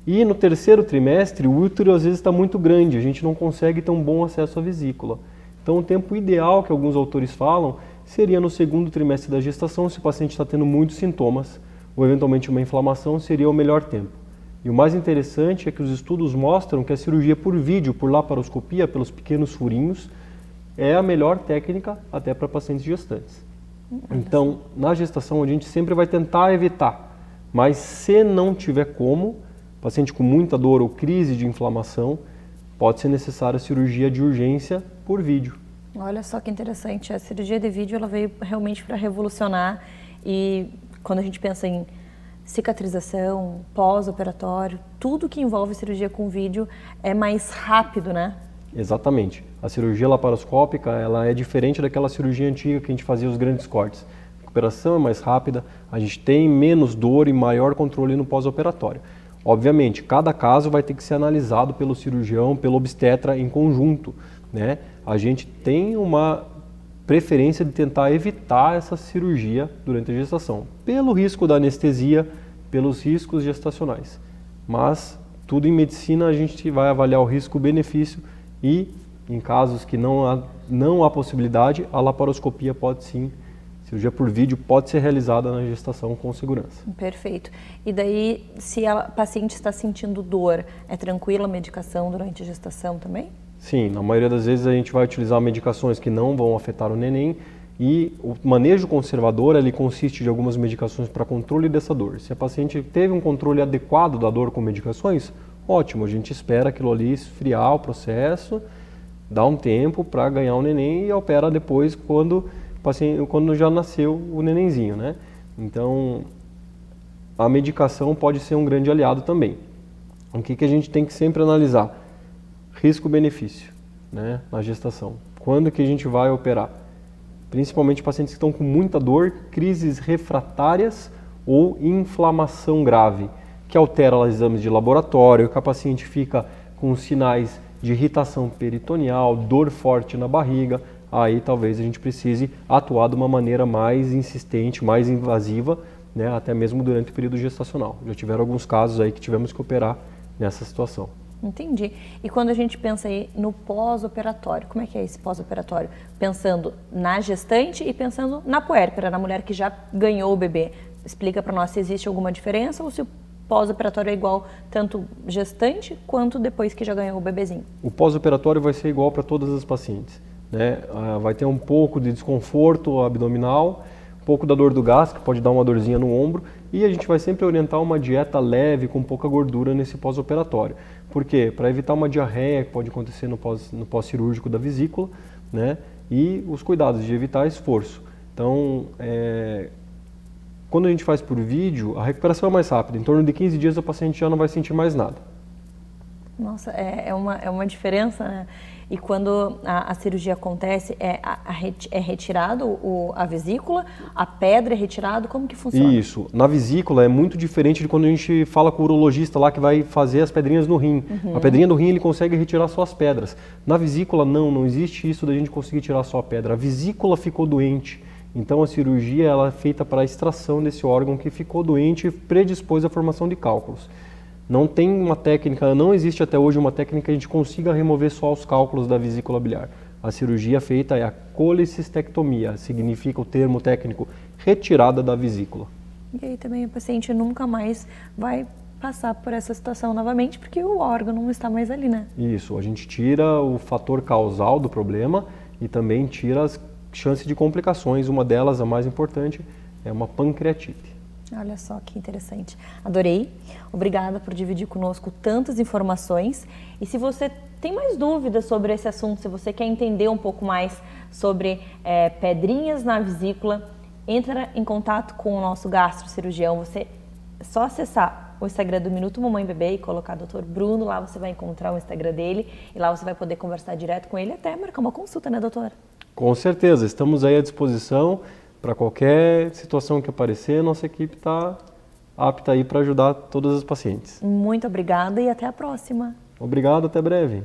E no terceiro trimestre, o útero às vezes está muito grande, a gente não consegue ter um bom acesso à vesícula. Então, o tempo ideal que alguns autores falam seria no segundo trimestre da gestação, se o paciente está tendo muitos sintomas ou eventualmente uma inflamação, seria o melhor tempo. E o mais interessante é que os estudos mostram que a cirurgia por vídeo, por laparoscopia, pelos pequenos furinhos, é a melhor técnica até para pacientes gestantes. Então, na gestação a gente sempre vai tentar evitar, mas se não tiver como, paciente com muita dor ou crise de inflamação, pode ser necessária a cirurgia de urgência por vídeo. Olha só que interessante, a cirurgia de vídeo ela veio realmente para revolucionar e quando a gente pensa em cicatrização, pós-operatório, tudo que envolve cirurgia com vídeo é mais rápido, né? Exatamente. A cirurgia laparoscópica ela é diferente daquela cirurgia antiga que a gente fazia os grandes cortes. A recuperação é mais rápida, a gente tem menos dor e maior controle no pós-operatório. Obviamente, cada caso vai ter que ser analisado pelo cirurgião, pelo obstetra em conjunto, né? A gente tem uma preferência de tentar evitar essa cirurgia durante a gestação, pelo risco da anestesia, pelos riscos gestacionais. Mas tudo em medicina a gente vai avaliar o risco-benefício e, em casos que não há possibilidade, a laparoscopia pode sim, cirurgia por vídeo pode ser realizada na gestação com segurança. Perfeito. E daí, se a paciente está sentindo dor, é tranquila a medicação durante a gestação também? Sim, na maioria das vezes a gente vai utilizar medicações que não vão afetar o neném e o manejo conservador ele consiste de algumas medicações para controle dessa dor. Se a paciente teve um controle adequado da dor com medicações, ótimo, a gente espera aquilo ali esfriar o processo, dá um tempo para ganhar o neném e opera depois quando já nasceu o nenenzinho, né? Então, a medicação pode ser um grande aliado também. O que a gente tem que sempre analisar? Risco-benefício, né, na gestação. Quando que a gente vai operar? Principalmente pacientes que estão com muita dor, crises refratárias ou inflamação grave, que altera os exames de laboratório, que a paciente fica com sinais de irritação peritoneal, dor forte na barriga, aí talvez a gente precise atuar de uma maneira mais insistente, mais invasiva, né, até mesmo durante o período gestacional. Já tiveram alguns casos aí que tivemos que operar nessa situação. Entendi. E quando a gente pensa aí no pós-operatório, como é que é esse pós-operatório? Pensando na gestante e pensando na puérpera, na mulher que já ganhou o bebê. Explica para nós se existe alguma diferença ou se o pós-operatório é igual tanto gestante quanto depois que já ganhou o bebezinho. O pós-operatório vai ser igual para todas as pacientes, né? Vai ter um pouco de desconforto abdominal, um pouco da dor do gás, que pode dar uma dorzinha no ombro, e a gente vai sempre orientar uma dieta leve, com pouca gordura nesse pós-operatório. Por quê? Para evitar uma diarreia que pode acontecer no pós-cirúrgico da vesícula, né? E os cuidados de evitar esforço. Então, quando a gente faz por vídeo, a recuperação é mais rápida. Em torno de 15 dias, o paciente já não vai sentir mais nada. Nossa, é uma diferença, né? E quando a cirurgia acontece, é retirado a vesícula, a pedra é retirado, como que funciona? Isso. Na vesícula é muito diferente de quando a gente fala com o urologista lá que vai fazer as pedrinhas no rim. A pedrinha do rim ele consegue retirar só as pedras. Na vesícula não existe isso da gente conseguir tirar só a pedra. A vesícula ficou doente. Então a cirurgia ela é feita para a extração desse órgão que ficou doente e predispôs à formação de cálculos. Não tem uma técnica, não existe até hoje uma técnica que a gente consiga remover só os cálculos da vesícula biliar. A cirurgia feita é a colecistectomia, significa o termo técnico retirada da vesícula. E aí também o paciente nunca mais vai passar por essa situação novamente, porque o órgão não está mais ali, né? Isso, a gente tira o fator causal do problema e também tira as chances de complicações. Uma delas, a mais importante, é uma pancreatite. Olha só que interessante. Adorei. Obrigada por dividir conosco tantas informações. E se você tem mais dúvidas sobre esse assunto, se você quer entender um pouco mais sobre pedrinhas na vesícula, entra em contato com o nosso gastrocirurgião. Você é só acessar o Instagram do Minuto Mamãe Bebê e colocar Dr. Bruno, lá você vai encontrar o Instagram dele e lá você vai poder conversar direto com ele até marcar uma consulta, né, doutora? Com certeza, estamos aí à disposição. Para qualquer situação que aparecer, nossa equipe está apta aí para ajudar todas as pacientes. Muito obrigada e até a próxima. Obrigado, até breve.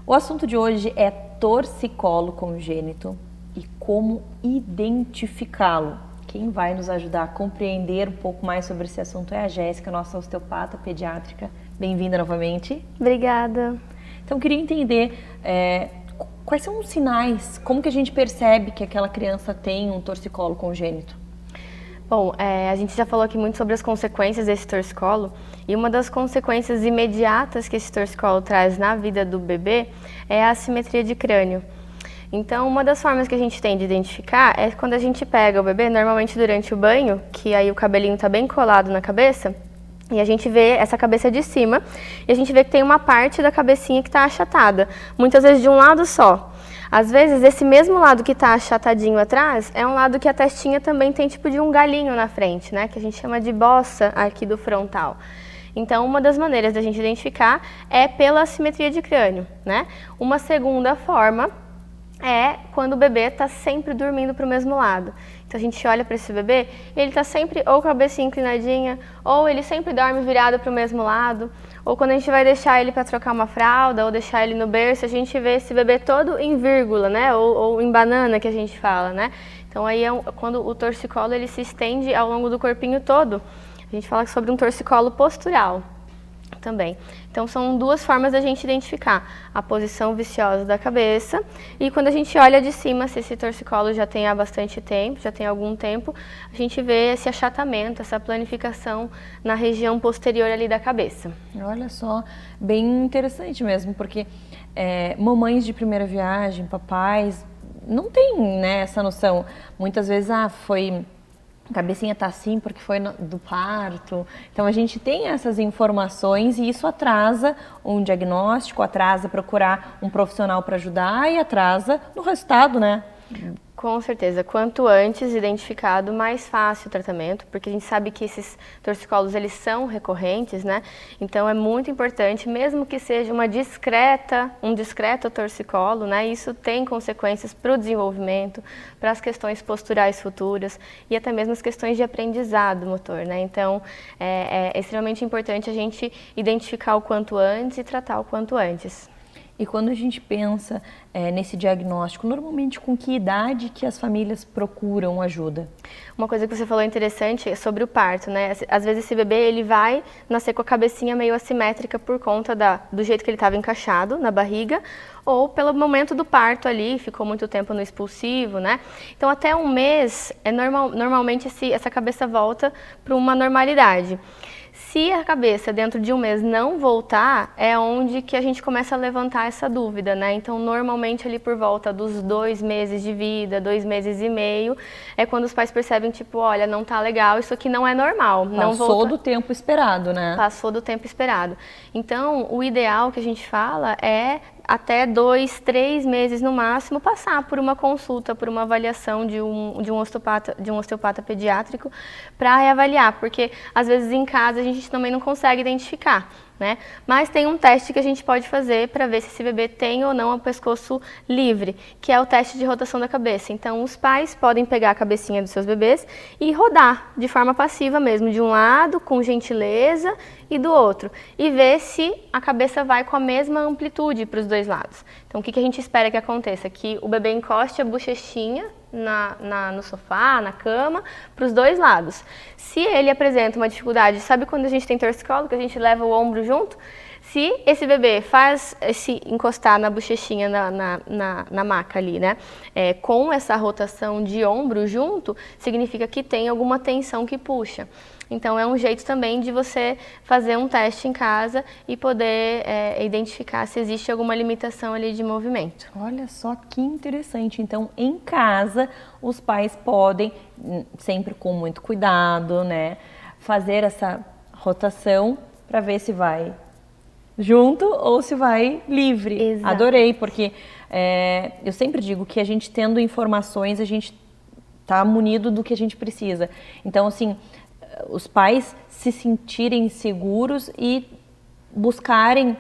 O assunto de hoje é torcicolo congênito e como identificá-lo. Quem vai nos ajudar a compreender um pouco mais sobre esse assunto é a Jéssica, nossa osteopata pediátrica. Bem-vinda novamente. Obrigada. Então, eu queria entender quais são os sinais, como que a gente percebe que aquela criança tem um torcicolo congênito? Bom, a gente já falou aqui muito sobre as consequências desse torcicolo e uma das consequências imediatas que esse torcicolo traz na vida do bebê é a assimetria de crânio. Então, uma das formas que a gente tem de identificar é quando a gente pega o bebê, normalmente durante o banho, que aí o cabelinho está bem colado na cabeça, e a gente vê essa cabeça de cima, e a gente vê que tem uma parte da cabecinha que está achatada, muitas vezes de um lado só. Às vezes, esse mesmo lado que está achatadinho atrás, é um lado que a testinha também tem tipo de um galinho na frente, né? Que a gente chama de bossa aqui do frontal. Então, uma das maneiras da gente identificar é pela assimetria de crânio, né? Uma segunda forma é quando o bebê está sempre dormindo para o mesmo lado. Então a gente olha para esse bebê e ele está sempre ou com a cabeça inclinadinha, ou ele sempre dorme virado para o mesmo lado, ou quando a gente vai deixar ele para trocar uma fralda, ou deixar ele no berço, a gente vê esse bebê todo em vírgula, né? Ou em banana, que a gente fala, né? Então aí é quando o torcicolo ele se estende ao longo do corpinho todo. A gente fala sobre um torcicolo postural também. Então são duas formas da gente identificar a posição viciosa da cabeça e quando a gente olha de cima, se esse torcicolo já tem há bastante tempo, já tem algum tempo, a gente vê esse achatamento, essa planificação na região posterior ali da cabeça. Olha só, bem interessante mesmo, porque mamães de primeira viagem, papais, não tem, né, essa noção. Muitas vezes, a cabecinha tá assim porque foi do parto. Então a gente tem essas informações e isso atrasa um diagnóstico, atrasa procurar um profissional para ajudar e atrasa no resultado, né? Com certeza, quanto antes identificado, mais fácil o tratamento, porque a gente sabe que esses torcicolos eles são recorrentes, né? Então é muito importante, mesmo que seja um discreto torcicolo, né? Isso tem consequências para o desenvolvimento, para as questões posturais futuras e até mesmo as questões de aprendizado motor, né? Então é extremamente importante a gente identificar o quanto antes e tratar o quanto antes. E quando a gente pensa nesse diagnóstico, normalmente com que idade que as famílias procuram ajuda? Uma coisa que você falou interessante é sobre o parto, né? Às vezes esse bebê ele vai nascer com a cabecinha meio assimétrica por conta do jeito que ele estava encaixado na barriga, ou pelo momento do parto ali, ficou muito tempo no expulsivo, né? Então até um mês, normalmente essa cabeça volta para uma normalidade. Se a cabeça dentro de um mês não voltar, é onde que a gente começa a levantar essa dúvida, né? Então, normalmente ali por volta dos 2 meses de vida, 2 meses e meio, é quando os pais percebem, tipo, olha, não tá legal, isso aqui não é normal. Passou do tempo esperado, né? Passou do tempo esperado. Então, o ideal que a gente fala é até 2, 3 meses no máximo, passar por uma consulta, por uma avaliação de um osteopata pediátrico para reavaliar, porque às vezes em casa a gente também não consegue identificar, né? Mas tem um teste que a gente pode fazer para ver se esse bebê tem ou não o pescoço livre, que é o teste de rotação da cabeça. Então, os pais podem pegar a cabecinha dos seus bebês e rodar de forma passiva mesmo, de um lado, com gentileza, e do outro, e ver se a cabeça vai com a mesma amplitude para os 2 lados. Então, o que a gente espera que aconteça? Que o bebê encoste a bochechinha no sofá, na cama, para os 2 lados. Se ele apresenta uma dificuldade, sabe quando a gente tem torcicolo, que a gente leva o ombro junto? Se esse bebê faz esse encostar na bochechinha, na maca ali, né, com essa rotação de ombro junto, significa que tem alguma tensão que puxa. Então, é um jeito também de você fazer um teste em casa e poder identificar se existe alguma limitação ali de movimento. Olha só que interessante. Então, em casa, os pais podem, sempre com muito cuidado, né, fazer essa rotação para ver se vai junto ou se vai livre. Exato. Adorei, porque eu sempre digo que a gente tendo informações, a gente está munido do que a gente precisa. Então, assim, os pais se sentirem seguros e buscarem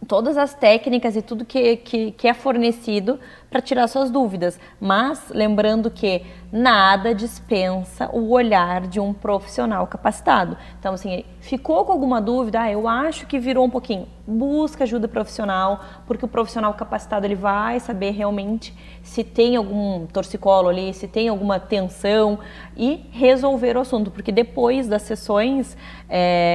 todas as técnicas e tudo que é fornecido para tirar suas dúvidas. Mas lembrando que nada dispensa o olhar de um profissional capacitado. Então, assim, ficou com alguma dúvida? Eu acho que virou um pouquinho. Busca ajuda profissional, porque o profissional capacitado ele vai saber realmente se tem algum torcicolo ali, se tem alguma tensão e resolver o assunto. Porque depois das sessões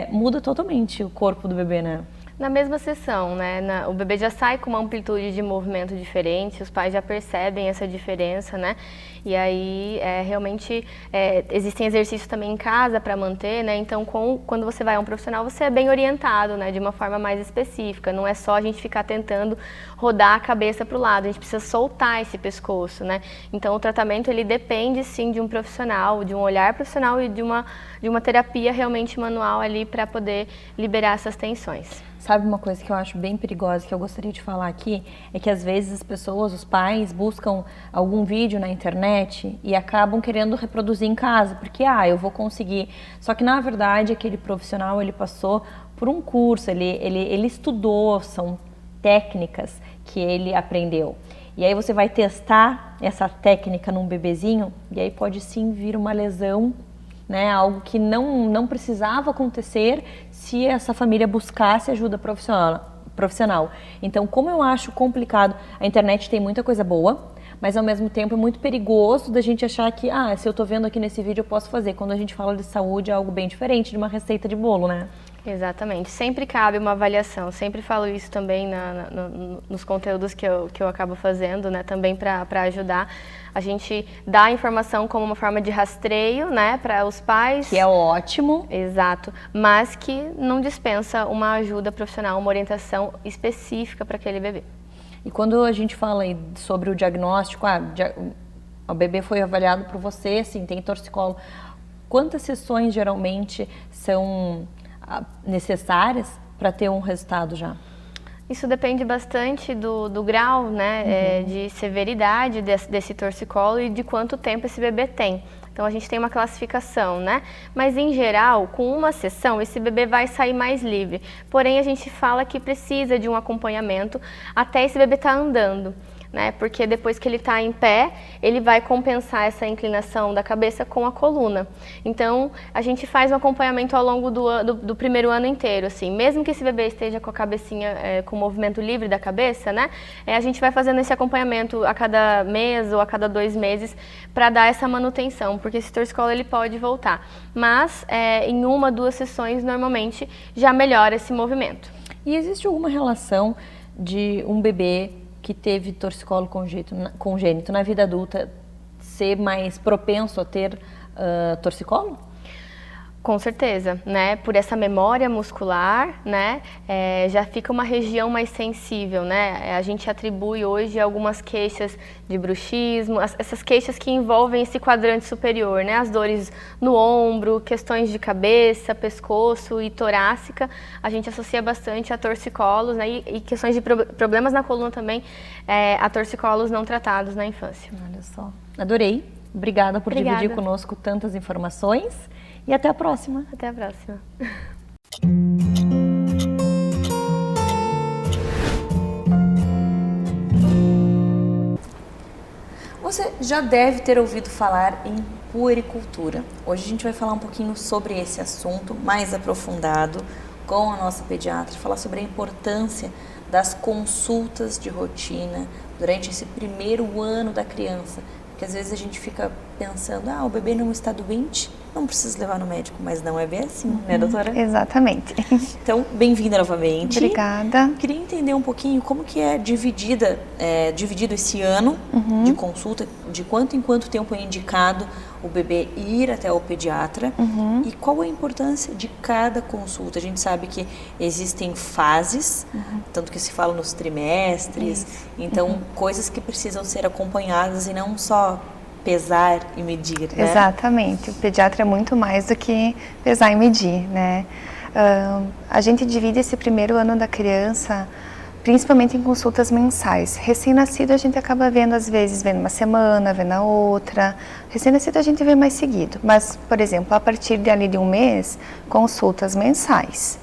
muda totalmente o corpo do bebê, né? Na mesma sessão, né? O bebê já sai com uma amplitude de movimento diferente, os pais já percebem essa diferença, né? E aí, realmente, existem exercícios também em casa para manter, né? Então, quando você vai a um profissional, você é bem orientado, né? De uma forma mais específica. Não é só a gente ficar tentando rodar a cabeça para o lado, a gente precisa soltar esse pescoço, né? Então, o tratamento, ele depende, sim, de um profissional, de um olhar profissional e de uma terapia realmente manual ali para poder liberar essas tensões. Sabe uma coisa que eu acho bem perigosa, que eu gostaria de falar aqui, é que às vezes as pessoas, os pais, buscam algum vídeo na internet e acabam querendo reproduzir em casa, porque, eu vou conseguir. Só que, na verdade, aquele profissional, ele passou por um curso, ele estudou, são técnicas que ele aprendeu. E aí você vai testar essa técnica num bebezinho, e aí pode sim vir uma lesão, né, algo que não precisava acontecer se essa família buscasse ajuda profissional. Então, como eu acho complicado, a internet tem muita coisa boa, mas ao mesmo tempo é muito perigoso da gente achar que, se eu tô vendo aqui nesse vídeo eu posso fazer. Quando a gente fala de saúde é algo bem diferente de uma receita de bolo, né? Exatamente. Sempre cabe uma avaliação. Sempre falo isso também nos conteúdos que eu acabo fazendo, né? Também para ajudar. A gente dá a informação como uma forma de rastreio, né? Para os pais. Que é ótimo. Exato. Mas que não dispensa uma ajuda profissional, uma orientação específica para aquele bebê. E quando a gente fala aí sobre o diagnóstico, o bebê foi avaliado por você, sim, tem torcicolo. Quantas sessões geralmente são necessárias para ter um resultado já? Isso depende bastante do grau, né, de severidade desse torcicolo e de quanto tempo esse bebê tem. Então a gente tem uma classificação, né? Mas em geral, com uma sessão, esse bebê vai sair mais livre. Porém, a gente fala que precisa de um acompanhamento até esse bebê estar andando. né? Porque depois que ele está em pé, ele vai compensar essa inclinação da cabeça com a coluna. Então, a gente faz um acompanhamento ao longo do primeiro ano inteiro, assim. Mesmo que esse bebê esteja com a cabecinha, com o movimento livre da cabeça, né? A gente vai fazendo esse acompanhamento a cada mês ou a cada 2 meses para dar essa manutenção, porque esse torcicolo ele pode voltar. Mas, em 1, 2 sessões, normalmente, já melhora esse movimento. E existe alguma relação de um bebê que teve torcicolo congênito na vida adulta ser mais propenso a ter torcicolo? Com certeza, né? Por essa memória muscular, né? Já fica uma região mais sensível, né? A gente atribui hoje algumas queixas de bruxismo, essas queixas que envolvem esse quadrante superior, né? As dores no ombro, questões de cabeça, pescoço e torácica, a gente associa bastante a torcicolos, né? E questões de problemas na coluna também, a torcicolos não tratados na infância. Olha só, adorei. Obrigada por dividir conosco tantas informações. E até a próxima. Até a próxima. Você já deve ter ouvido falar em puericultura. Hoje a gente vai falar um pouquinho sobre esse assunto mais aprofundado com a nossa pediatra, falar sobre a importância das consultas de rotina durante esse primeiro ano da criança. Porque às vezes a gente fica pensando, o bebê não está doente, não precisa levar no médico, mas não é bem assim, né, doutora? Exatamente. Então, bem-vinda novamente. Obrigada. Queria entender um pouquinho como que é dividido esse ano de consulta, de quanto em quanto tempo é indicado o bebê ir até o pediatra e qual a importância de cada consulta. A gente sabe que existem fases, tanto que se fala nos trimestres, então coisas que precisam ser acompanhadas e não só pesar e medir, né? Exatamente. O pediatra é muito mais do que pesar e medir, né? A gente divide esse primeiro ano da criança principalmente em consultas mensais. Recém-nascido a gente acaba vendo, às vezes, vendo uma semana, vendo a outra. Recém-nascido a gente vê mais seguido. Mas, por exemplo, a partir de 1 mês, consultas mensais.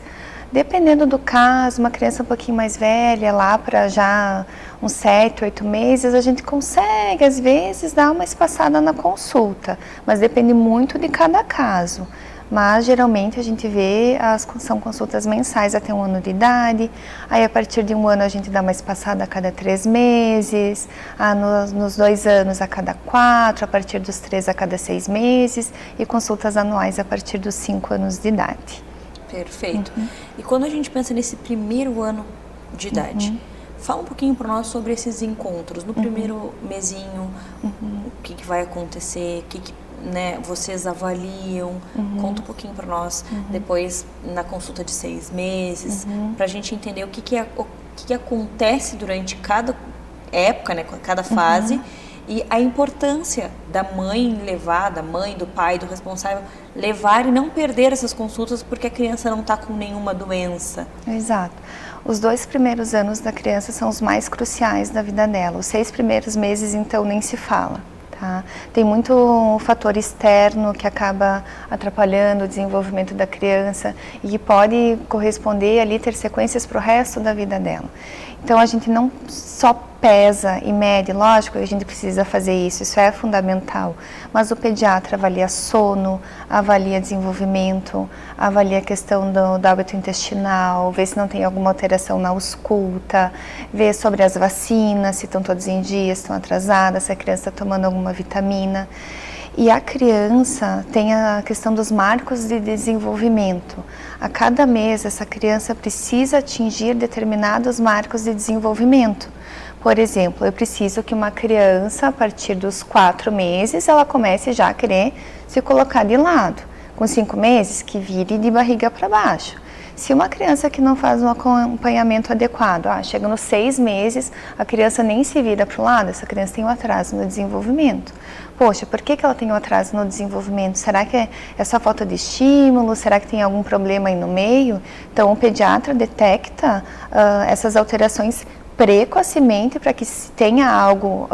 Dependendo do caso, uma criança um pouquinho mais velha, lá para já uns 7, 8 meses, a gente consegue, às vezes, dar uma espaçada na consulta. Mas depende muito de cada caso. Mas, geralmente, a gente vê, são consultas mensais até 1 ano de idade. Aí, a partir de 1 ano, a gente dá uma espaçada a cada 3 meses. Nos 2 anos, a cada 4. A partir dos 3, a cada 6 meses. E consultas anuais a partir dos 5 anos de idade. Perfeito. E quando a gente pensa nesse primeiro ano de idade, fala um pouquinho para nós sobre esses encontros. No primeiro mesinho, o que vai acontecer, o que né, vocês avaliam, conta um pouquinho para nós depois na consulta de 6 meses, para a gente entender o que acontece durante cada época, né, cada fase, e a importância da mãe levar, da mãe, do pai, do responsável, levar e não perder essas consultas porque a criança não está com nenhuma doença. Exato. Os 2 primeiros anos da criança são os mais cruciais da vida dela. Os 6 primeiros meses, então, nem se fala. Tá? Tem muito fator externo que acaba atrapalhando o desenvolvimento da criança e que pode corresponder ali, ter sequências para o resto da vida dela. Então a gente não só pesa e mede, lógico que a gente precisa fazer isso é fundamental, mas o pediatra avalia sono, avalia desenvolvimento, avalia a questão do hábito intestinal, vê se não tem alguma alteração na ausculta, vê sobre as vacinas, se estão todas em dia, se estão atrasadas, se a criança está tomando alguma vitamina. E a criança tem a questão dos marcos de desenvolvimento. A cada mês, essa criança precisa atingir determinados marcos de desenvolvimento. Por exemplo, eu preciso que uma criança, a partir dos 4 meses, ela comece já a querer se colocar de lado. Com 5 meses, que vire de barriga para baixo. Se uma criança que não faz um acompanhamento adequado, chega nos 6 meses, a criança nem se vira para o lado, essa criança tem um atraso no desenvolvimento. Poxa, por que ela tem um atraso no desenvolvimento? Será que é só falta de estímulo? Será que tem algum problema aí no meio? Então, o pediatra detecta essas alterações precocemente para que tenha algo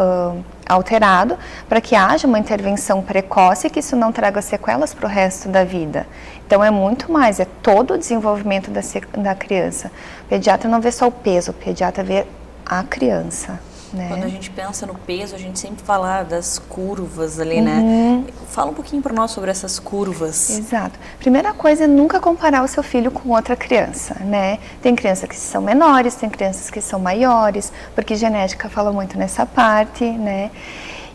alterado, para que haja uma intervenção precoce e que isso não traga sequelas para o resto da vida. Então é muito mais, é todo o desenvolvimento da criança. O pediatra não vê só o peso, o pediatra vê a criança. né? Quando a gente pensa no peso, a gente sempre fala das curvas ali, né? Fala um pouquinho para nós sobre essas curvas. Exato. Primeira coisa é nunca comparar o seu filho com outra criança, né? Tem crianças que são menores, tem crianças que são maiores, porque genética fala muito nessa parte, né?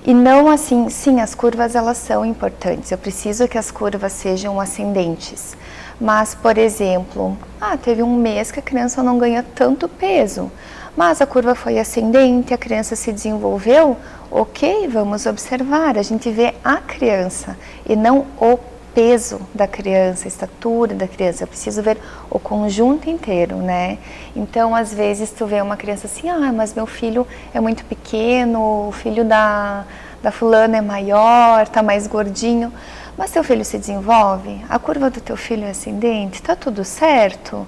E não assim, sim, as curvas elas são importantes, eu preciso que as curvas sejam ascendentes. Mas, por exemplo, teve um mês que a criança não ganha tanto peso, mas a curva foi ascendente, a criança se desenvolveu, ok, vamos observar, a gente vê a criança e não o peso da criança, a estatura da criança, eu preciso ver o conjunto inteiro, né? Então, às vezes, tu vê uma criança assim, mas meu filho é muito pequeno, o filho da fulana é maior, tá mais gordinho, mas teu filho se desenvolve, a curva do teu filho é ascendente, tá tudo certo?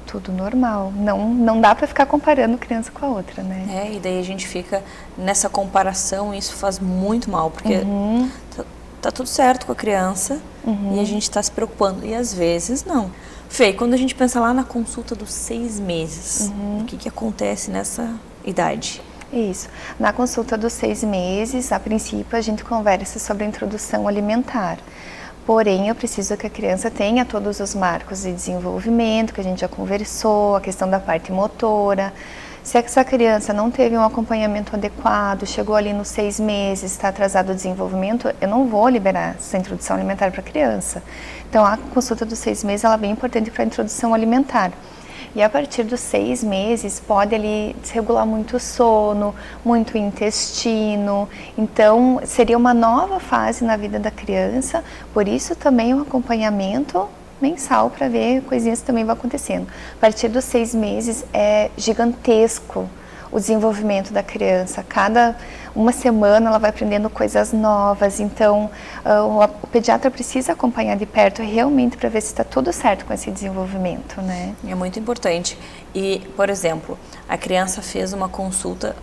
Tudo normal, não dá para ficar comparando criança com a outra, né? E daí a gente fica nessa comparação e isso faz muito mal, porque tá tudo certo com a criança e a gente está se preocupando, e às vezes não. Fê, quando a gente pensa lá na consulta dos 6 meses, o que acontece nessa idade? Isso. Na consulta dos 6 meses, a princípio a gente conversa sobre a introdução alimentar. Porém, eu preciso que a criança tenha todos os marcos de desenvolvimento, que a gente já conversou, a questão da parte motora. Se essa criança não teve um acompanhamento adequado, chegou ali nos 6 meses, está atrasado o desenvolvimento, eu não vou liberar essa introdução alimentar para a criança. Então, a consulta dos 6 meses ela é bem importante para a introdução alimentar. E a partir dos 6 meses pode ali desregular muito o sono, muito o intestino. Então, seria uma nova fase na vida da criança, por isso também um acompanhamento mensal para ver coisinhas que também vão acontecendo. A partir dos 6 meses é gigantesco o desenvolvimento da criança. Cada uma semana ela vai aprendendo coisas novas, então o pediatra precisa acompanhar de perto realmente para ver se está tudo certo com esse desenvolvimento, né? É muito importante. E, por exemplo, a criança fez uma consulta,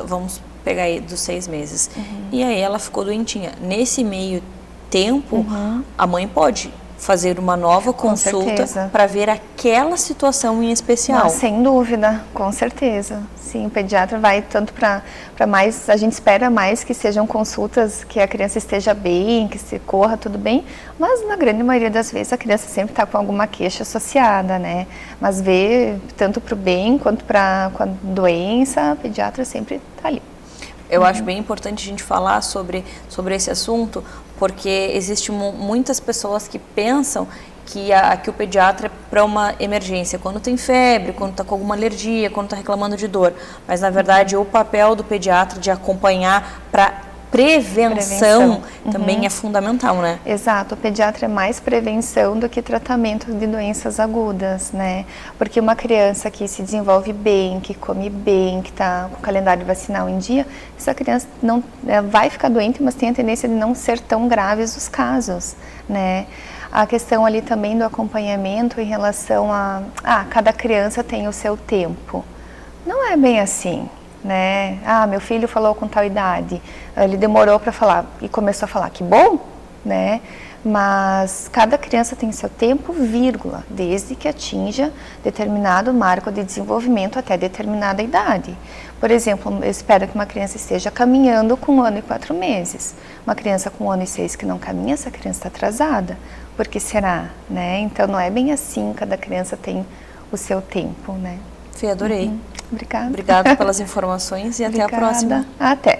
vamos pegar aí dos 6 meses, e aí ela ficou doentinha. Nesse meio tempo, a mãe pode fazer uma nova consulta para ver aquela situação em especial. Sem dúvida, com certeza. Sim, o pediatra vai tanto para mais, a gente espera mais que sejam consultas que a criança esteja bem, que se corra tudo bem, mas na grande maioria das vezes a criança sempre está com alguma queixa associada, né? Mas ver tanto para o bem quanto para a doença, o pediatra sempre está ali. Eu acho bem importante a gente falar sobre esse assunto, porque existem muitas pessoas que pensam que o pediatra é para uma emergência, quando tem febre, quando está com alguma alergia, quando está reclamando de dor. Mas, na verdade, o papel do pediatra de acompanhar para prevenção também é fundamental, né? Exato, o pediatra é mais prevenção do que tratamento de doenças agudas, né? Porque uma criança que se desenvolve bem, que come bem, que está com o calendário vacinal em dia, essa criança não vai ficar doente, mas tem a tendência de não ser tão graves os casos, né? A questão ali também do acompanhamento em relação a cada criança tem o seu tempo. Não é bem assim, né? Meu filho falou com tal idade, ele demorou para falar e começou a falar, que bom, né? Mas cada criança tem seu tempo, vírgula, desde que atinja determinado marco de desenvolvimento até determinada idade. Por exemplo, eu espero que uma criança esteja caminhando com 1 ano e 4 meses. Uma criança com 1 ano e 6 que não caminha, essa criança está atrasada. Por que será, né? Então não é bem assim, cada criança tem o seu tempo, né? Fê, adorei. Obrigada. Obrigada pelas informações e até a próxima. Até.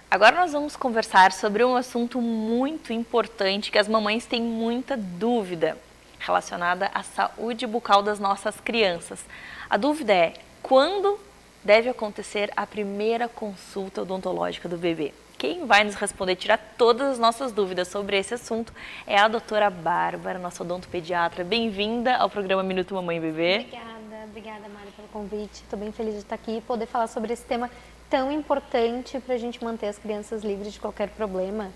Agora nós vamos conversar sobre um assunto muito importante que as mamães têm muita dúvida relacionada à saúde bucal das nossas crianças. A dúvida é: quando deve acontecer a primeira consulta odontológica do bebê? Quem vai nos responder, tirar todas as nossas dúvidas sobre esse assunto é a doutora Bárbara, nossa odontopediatra. Bem-vinda ao programa Minuto Mamãe e Bebê. Obrigada, Mari, pelo convite. Estou bem feliz de estar aqui e poder falar sobre esse tema tão importante para a gente manter as crianças livres de qualquer problema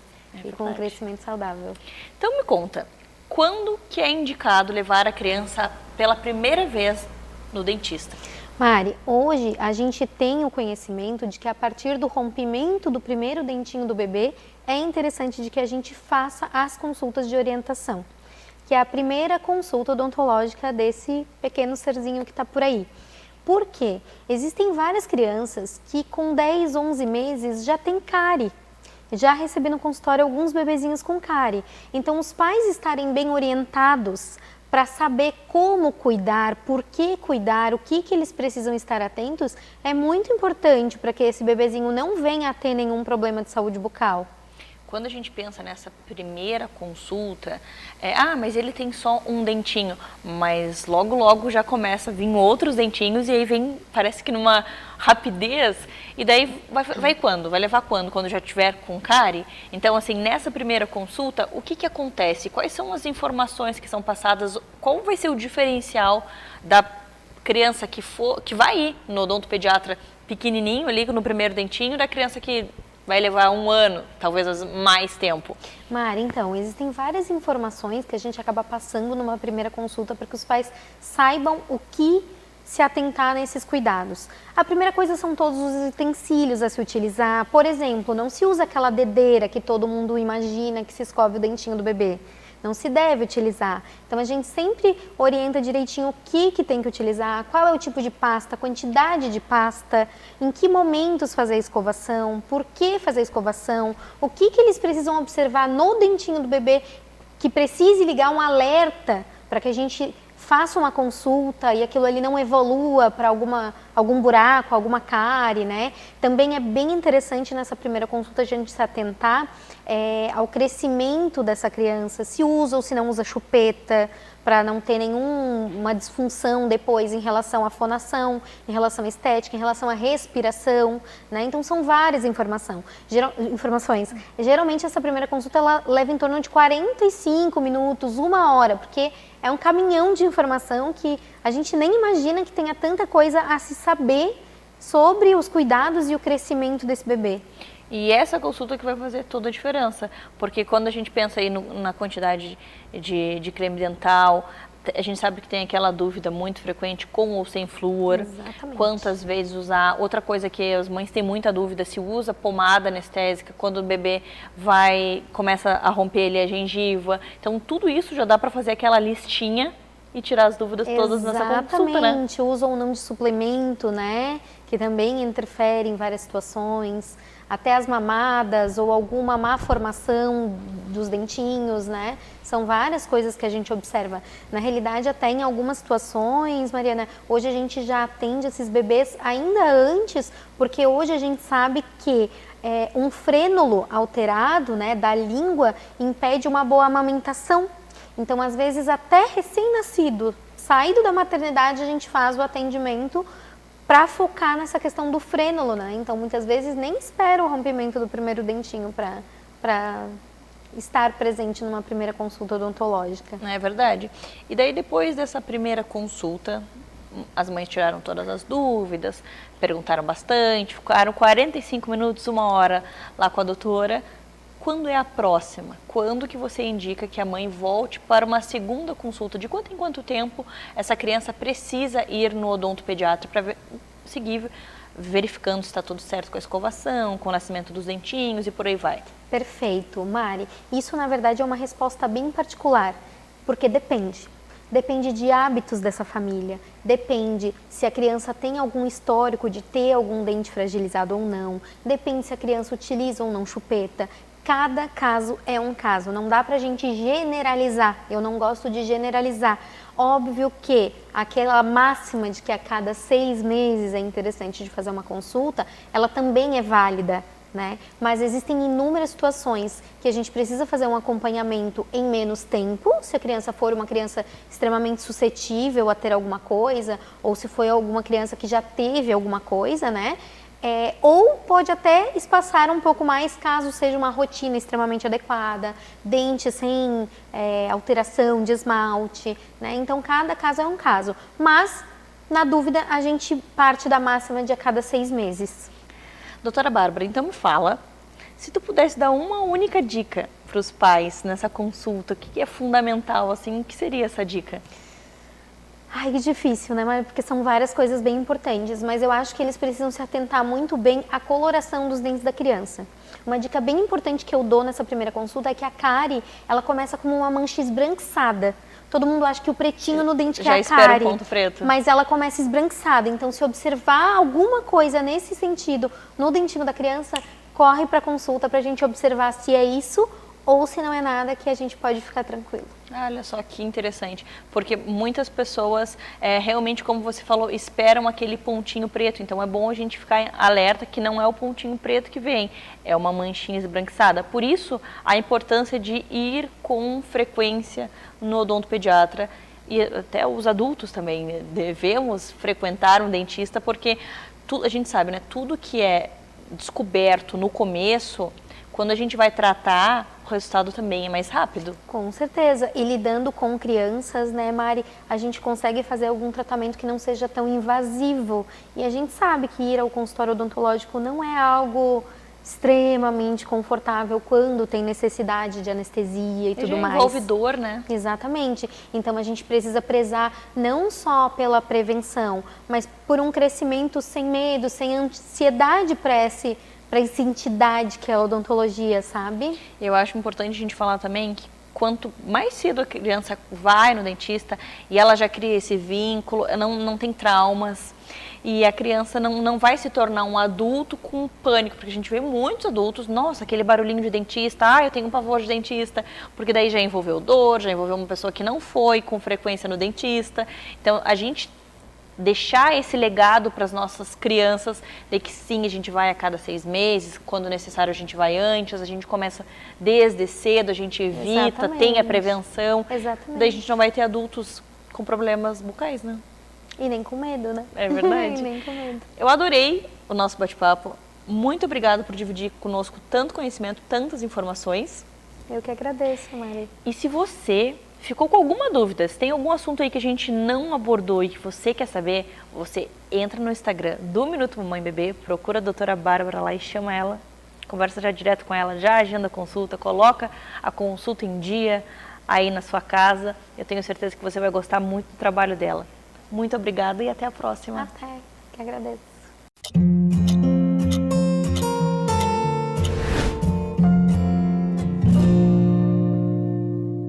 e com um crescimento saudável. Então me conta, quando que é indicado levar a criança pela primeira vez no dentista? Mari, hoje a gente tem o conhecimento de que a partir do rompimento do primeiro dentinho do bebê, é interessante de que a gente faça as consultas de orientação. que é a primeira consulta odontológica desse pequeno serzinho que está por aí. Por quê? Existem várias crianças que com 10, 11 meses já tem cárie. Já recebi no consultório alguns bebezinhos com cárie. Então, os pais estarem bem orientados para saber como cuidar, por que cuidar, o que eles precisam estar atentos, é muito importante para que esse bebezinho não venha a ter nenhum problema de saúde bucal. Quando a gente pensa nessa primeira consulta, mas ele tem só um dentinho, mas logo já começa a vir outros dentinhos e aí vem, parece que numa rapidez, e daí vai quando? Vai levar quando? Quando já tiver com cárie? Então, assim, nessa primeira consulta, o que acontece? Quais são as informações que são passadas? Qual vai ser o diferencial da criança que vai ir no odontopediatra pequenininho ali no primeiro dentinho, da criança que vai levar 1 ano, talvez mais tempo? Mari, então, existem várias informações que a gente acaba passando numa primeira consulta para que os pais saibam o que se atentar nesses cuidados. A primeira coisa são todos os utensílios a se utilizar. Por exemplo, não se usa aquela dedeira que todo mundo imagina que se escove o dentinho do bebê. Não se deve utilizar. Então, a gente sempre orienta direitinho o que tem que utilizar, qual é o tipo de pasta, a quantidade de pasta, em que momentos fazer a escovação, por que fazer a escovação, o que eles precisam observar no dentinho do bebê, que precise ligar um alerta para que a gente faça uma consulta e aquilo ali não evolua para algum buraco, alguma cárie, né? Também é bem interessante nessa primeira consulta a gente se atentar ao crescimento dessa criança, se usa ou se não usa chupeta, para não ter nenhuma disfunção depois em relação à fonação, em relação à estética, em relação à respiração, né? Então são várias informações. Geralmente essa primeira consulta ela leva em torno de 45 minutos, 1 hora, porque é um caminhão de informação que a gente nem imagina que tenha tanta coisa a se saber sobre os cuidados e o crescimento desse bebê. E essa consulta que vai fazer toda a diferença, porque quando a gente pensa aí na quantidade de creme dental, a gente sabe que tem aquela dúvida muito frequente, com ou sem flúor. Exatamente. Quantas vezes usar. Outra coisa que as mães têm muita dúvida, se usa pomada anestésica quando o bebê começa a romper ali a gengiva. Então, tudo isso já dá para fazer aquela listinha e tirar as dúvidas todas nessa consulta, né? Exatamente, uso ou não de suplemento, né? Que também interfere em várias situações. Até as mamadas ou alguma má formação dos dentinhos, né? São várias coisas que a gente observa. Na realidade, até em algumas situações, Mariana, hoje a gente já atende esses bebês ainda antes, porque hoje a gente sabe que um frênulo alterado, né, da língua impede uma boa amamentação. Então, às vezes, até recém-nascido, saído da maternidade, a gente faz o atendimento para focar nessa questão do frênulo, né? Então, muitas vezes nem espera o rompimento do primeiro dentinho para estar presente numa primeira consulta odontológica. É verdade. E daí, depois dessa primeira consulta, as mães tiraram todas as dúvidas, perguntaram bastante, ficaram 45 minutos, 1 hora lá com a doutora. Quando é a próxima? Quando que você indica que a mãe volte para uma segunda consulta? De quanto em quanto tempo essa criança precisa ir no odontopediatra para seguir verificando se está tudo certo com a escovação, com o nascimento dos dentinhos e por aí vai? Perfeito, Mari. Isso, na verdade, é uma resposta bem particular, porque depende. Depende de hábitos dessa família, depende se a criança tem algum histórico de ter algum dente fragilizado ou não, depende se a criança utiliza ou não chupeta. Cada caso é um caso, não dá pra gente generalizar, eu não gosto de generalizar. Óbvio que aquela máxima de que a cada 6 meses é interessante de fazer uma consulta, ela também é válida, né? Mas existem inúmeras situações que a gente precisa fazer um acompanhamento em menos tempo, se a criança for uma criança extremamente suscetível a ter alguma coisa, ou se foi alguma criança que já teve alguma coisa, né? Ou pode até espaçar um pouco mais caso seja uma rotina extremamente adequada, dente sem alteração de esmalte, né? Então cada caso é um caso, mas na dúvida a gente parte da máxima de a cada 6 meses. Doutora Bárbara, então me fala, se tu pudesse dar uma única dica para os pais nessa consulta, o que é fundamental, assim, o que seria essa dica? Ai, que difícil, né? Porque são várias coisas bem importantes, mas eu acho que eles precisam se atentar muito bem à coloração dos dentes da criança. Uma dica bem importante que eu dou nessa primeira consulta é que a cárie, ela começa como uma mancha esbranquiçada. Todo mundo acha que o pretinho no dente que é a cárie, ponto preto. mas ela começa esbranquiçada. Então, se observar alguma coisa nesse sentido no dentinho da criança, corre para consulta para a gente observar se é isso ou se não é nada, que a gente pode ficar tranquilo. Olha só que interessante, porque muitas pessoas, realmente, como você falou, esperam aquele pontinho preto, então é bom a gente ficar alerta que não é o pontinho preto que vem, é uma manchinha esbranquiçada. Por isso, a importância de ir com frequência no odontopediatra, e até os adultos também devemos frequentar um dentista, porque a gente sabe, né, tudo que é descoberto no começo, quando a gente vai tratar, o resultado também é mais rápido. Com certeza. E lidando com crianças, né, Mari, a gente consegue fazer algum tratamento que não seja tão invasivo. E a gente sabe que ir ao consultório odontológico não é algo extremamente confortável quando tem necessidade de anestesia e tudo mais. Envolve dor, né? Exatamente. Então a gente precisa prezar não só pela prevenção, mas por um crescimento sem medo, sem ansiedade para essa entidade que é a odontologia, sabe? Eu acho importante a gente falar também que quanto mais cedo a criança vai no dentista e ela já cria esse vínculo, não tem traumas, e a criança não vai se tornar um adulto com pânico, porque a gente vê muitos adultos, nossa, aquele barulhinho de dentista, eu tenho um pavor de dentista, porque daí já envolveu dor, já envolveu uma pessoa que não foi com frequência no dentista. Então a gente deixar esse legado para as nossas crianças, de que sim, a gente vai a cada 6 meses, quando necessário a gente vai antes, a gente começa desde cedo, a gente evita, tem a prevenção. Exatamente. Daí a gente não vai ter adultos com problemas bucais, né? E nem com medo, né? É verdade. E nem com medo. Eu adorei o nosso bate-papo. Muito obrigada por dividir conosco tanto conhecimento, tantas informações. Eu que agradeço, Mari. E se você ficou com alguma dúvida, se tem algum assunto aí que a gente não abordou e que você quer saber, você entra no Instagram do Minuto Mamãe Bebê, procura a doutora Bárbara lá e chama ela, conversa já direto com ela, já agenda a consulta, coloca a consulta em dia aí na sua casa. Eu tenho certeza que você vai gostar muito do trabalho dela. Muito obrigada e até a próxima. Até, que agradeço.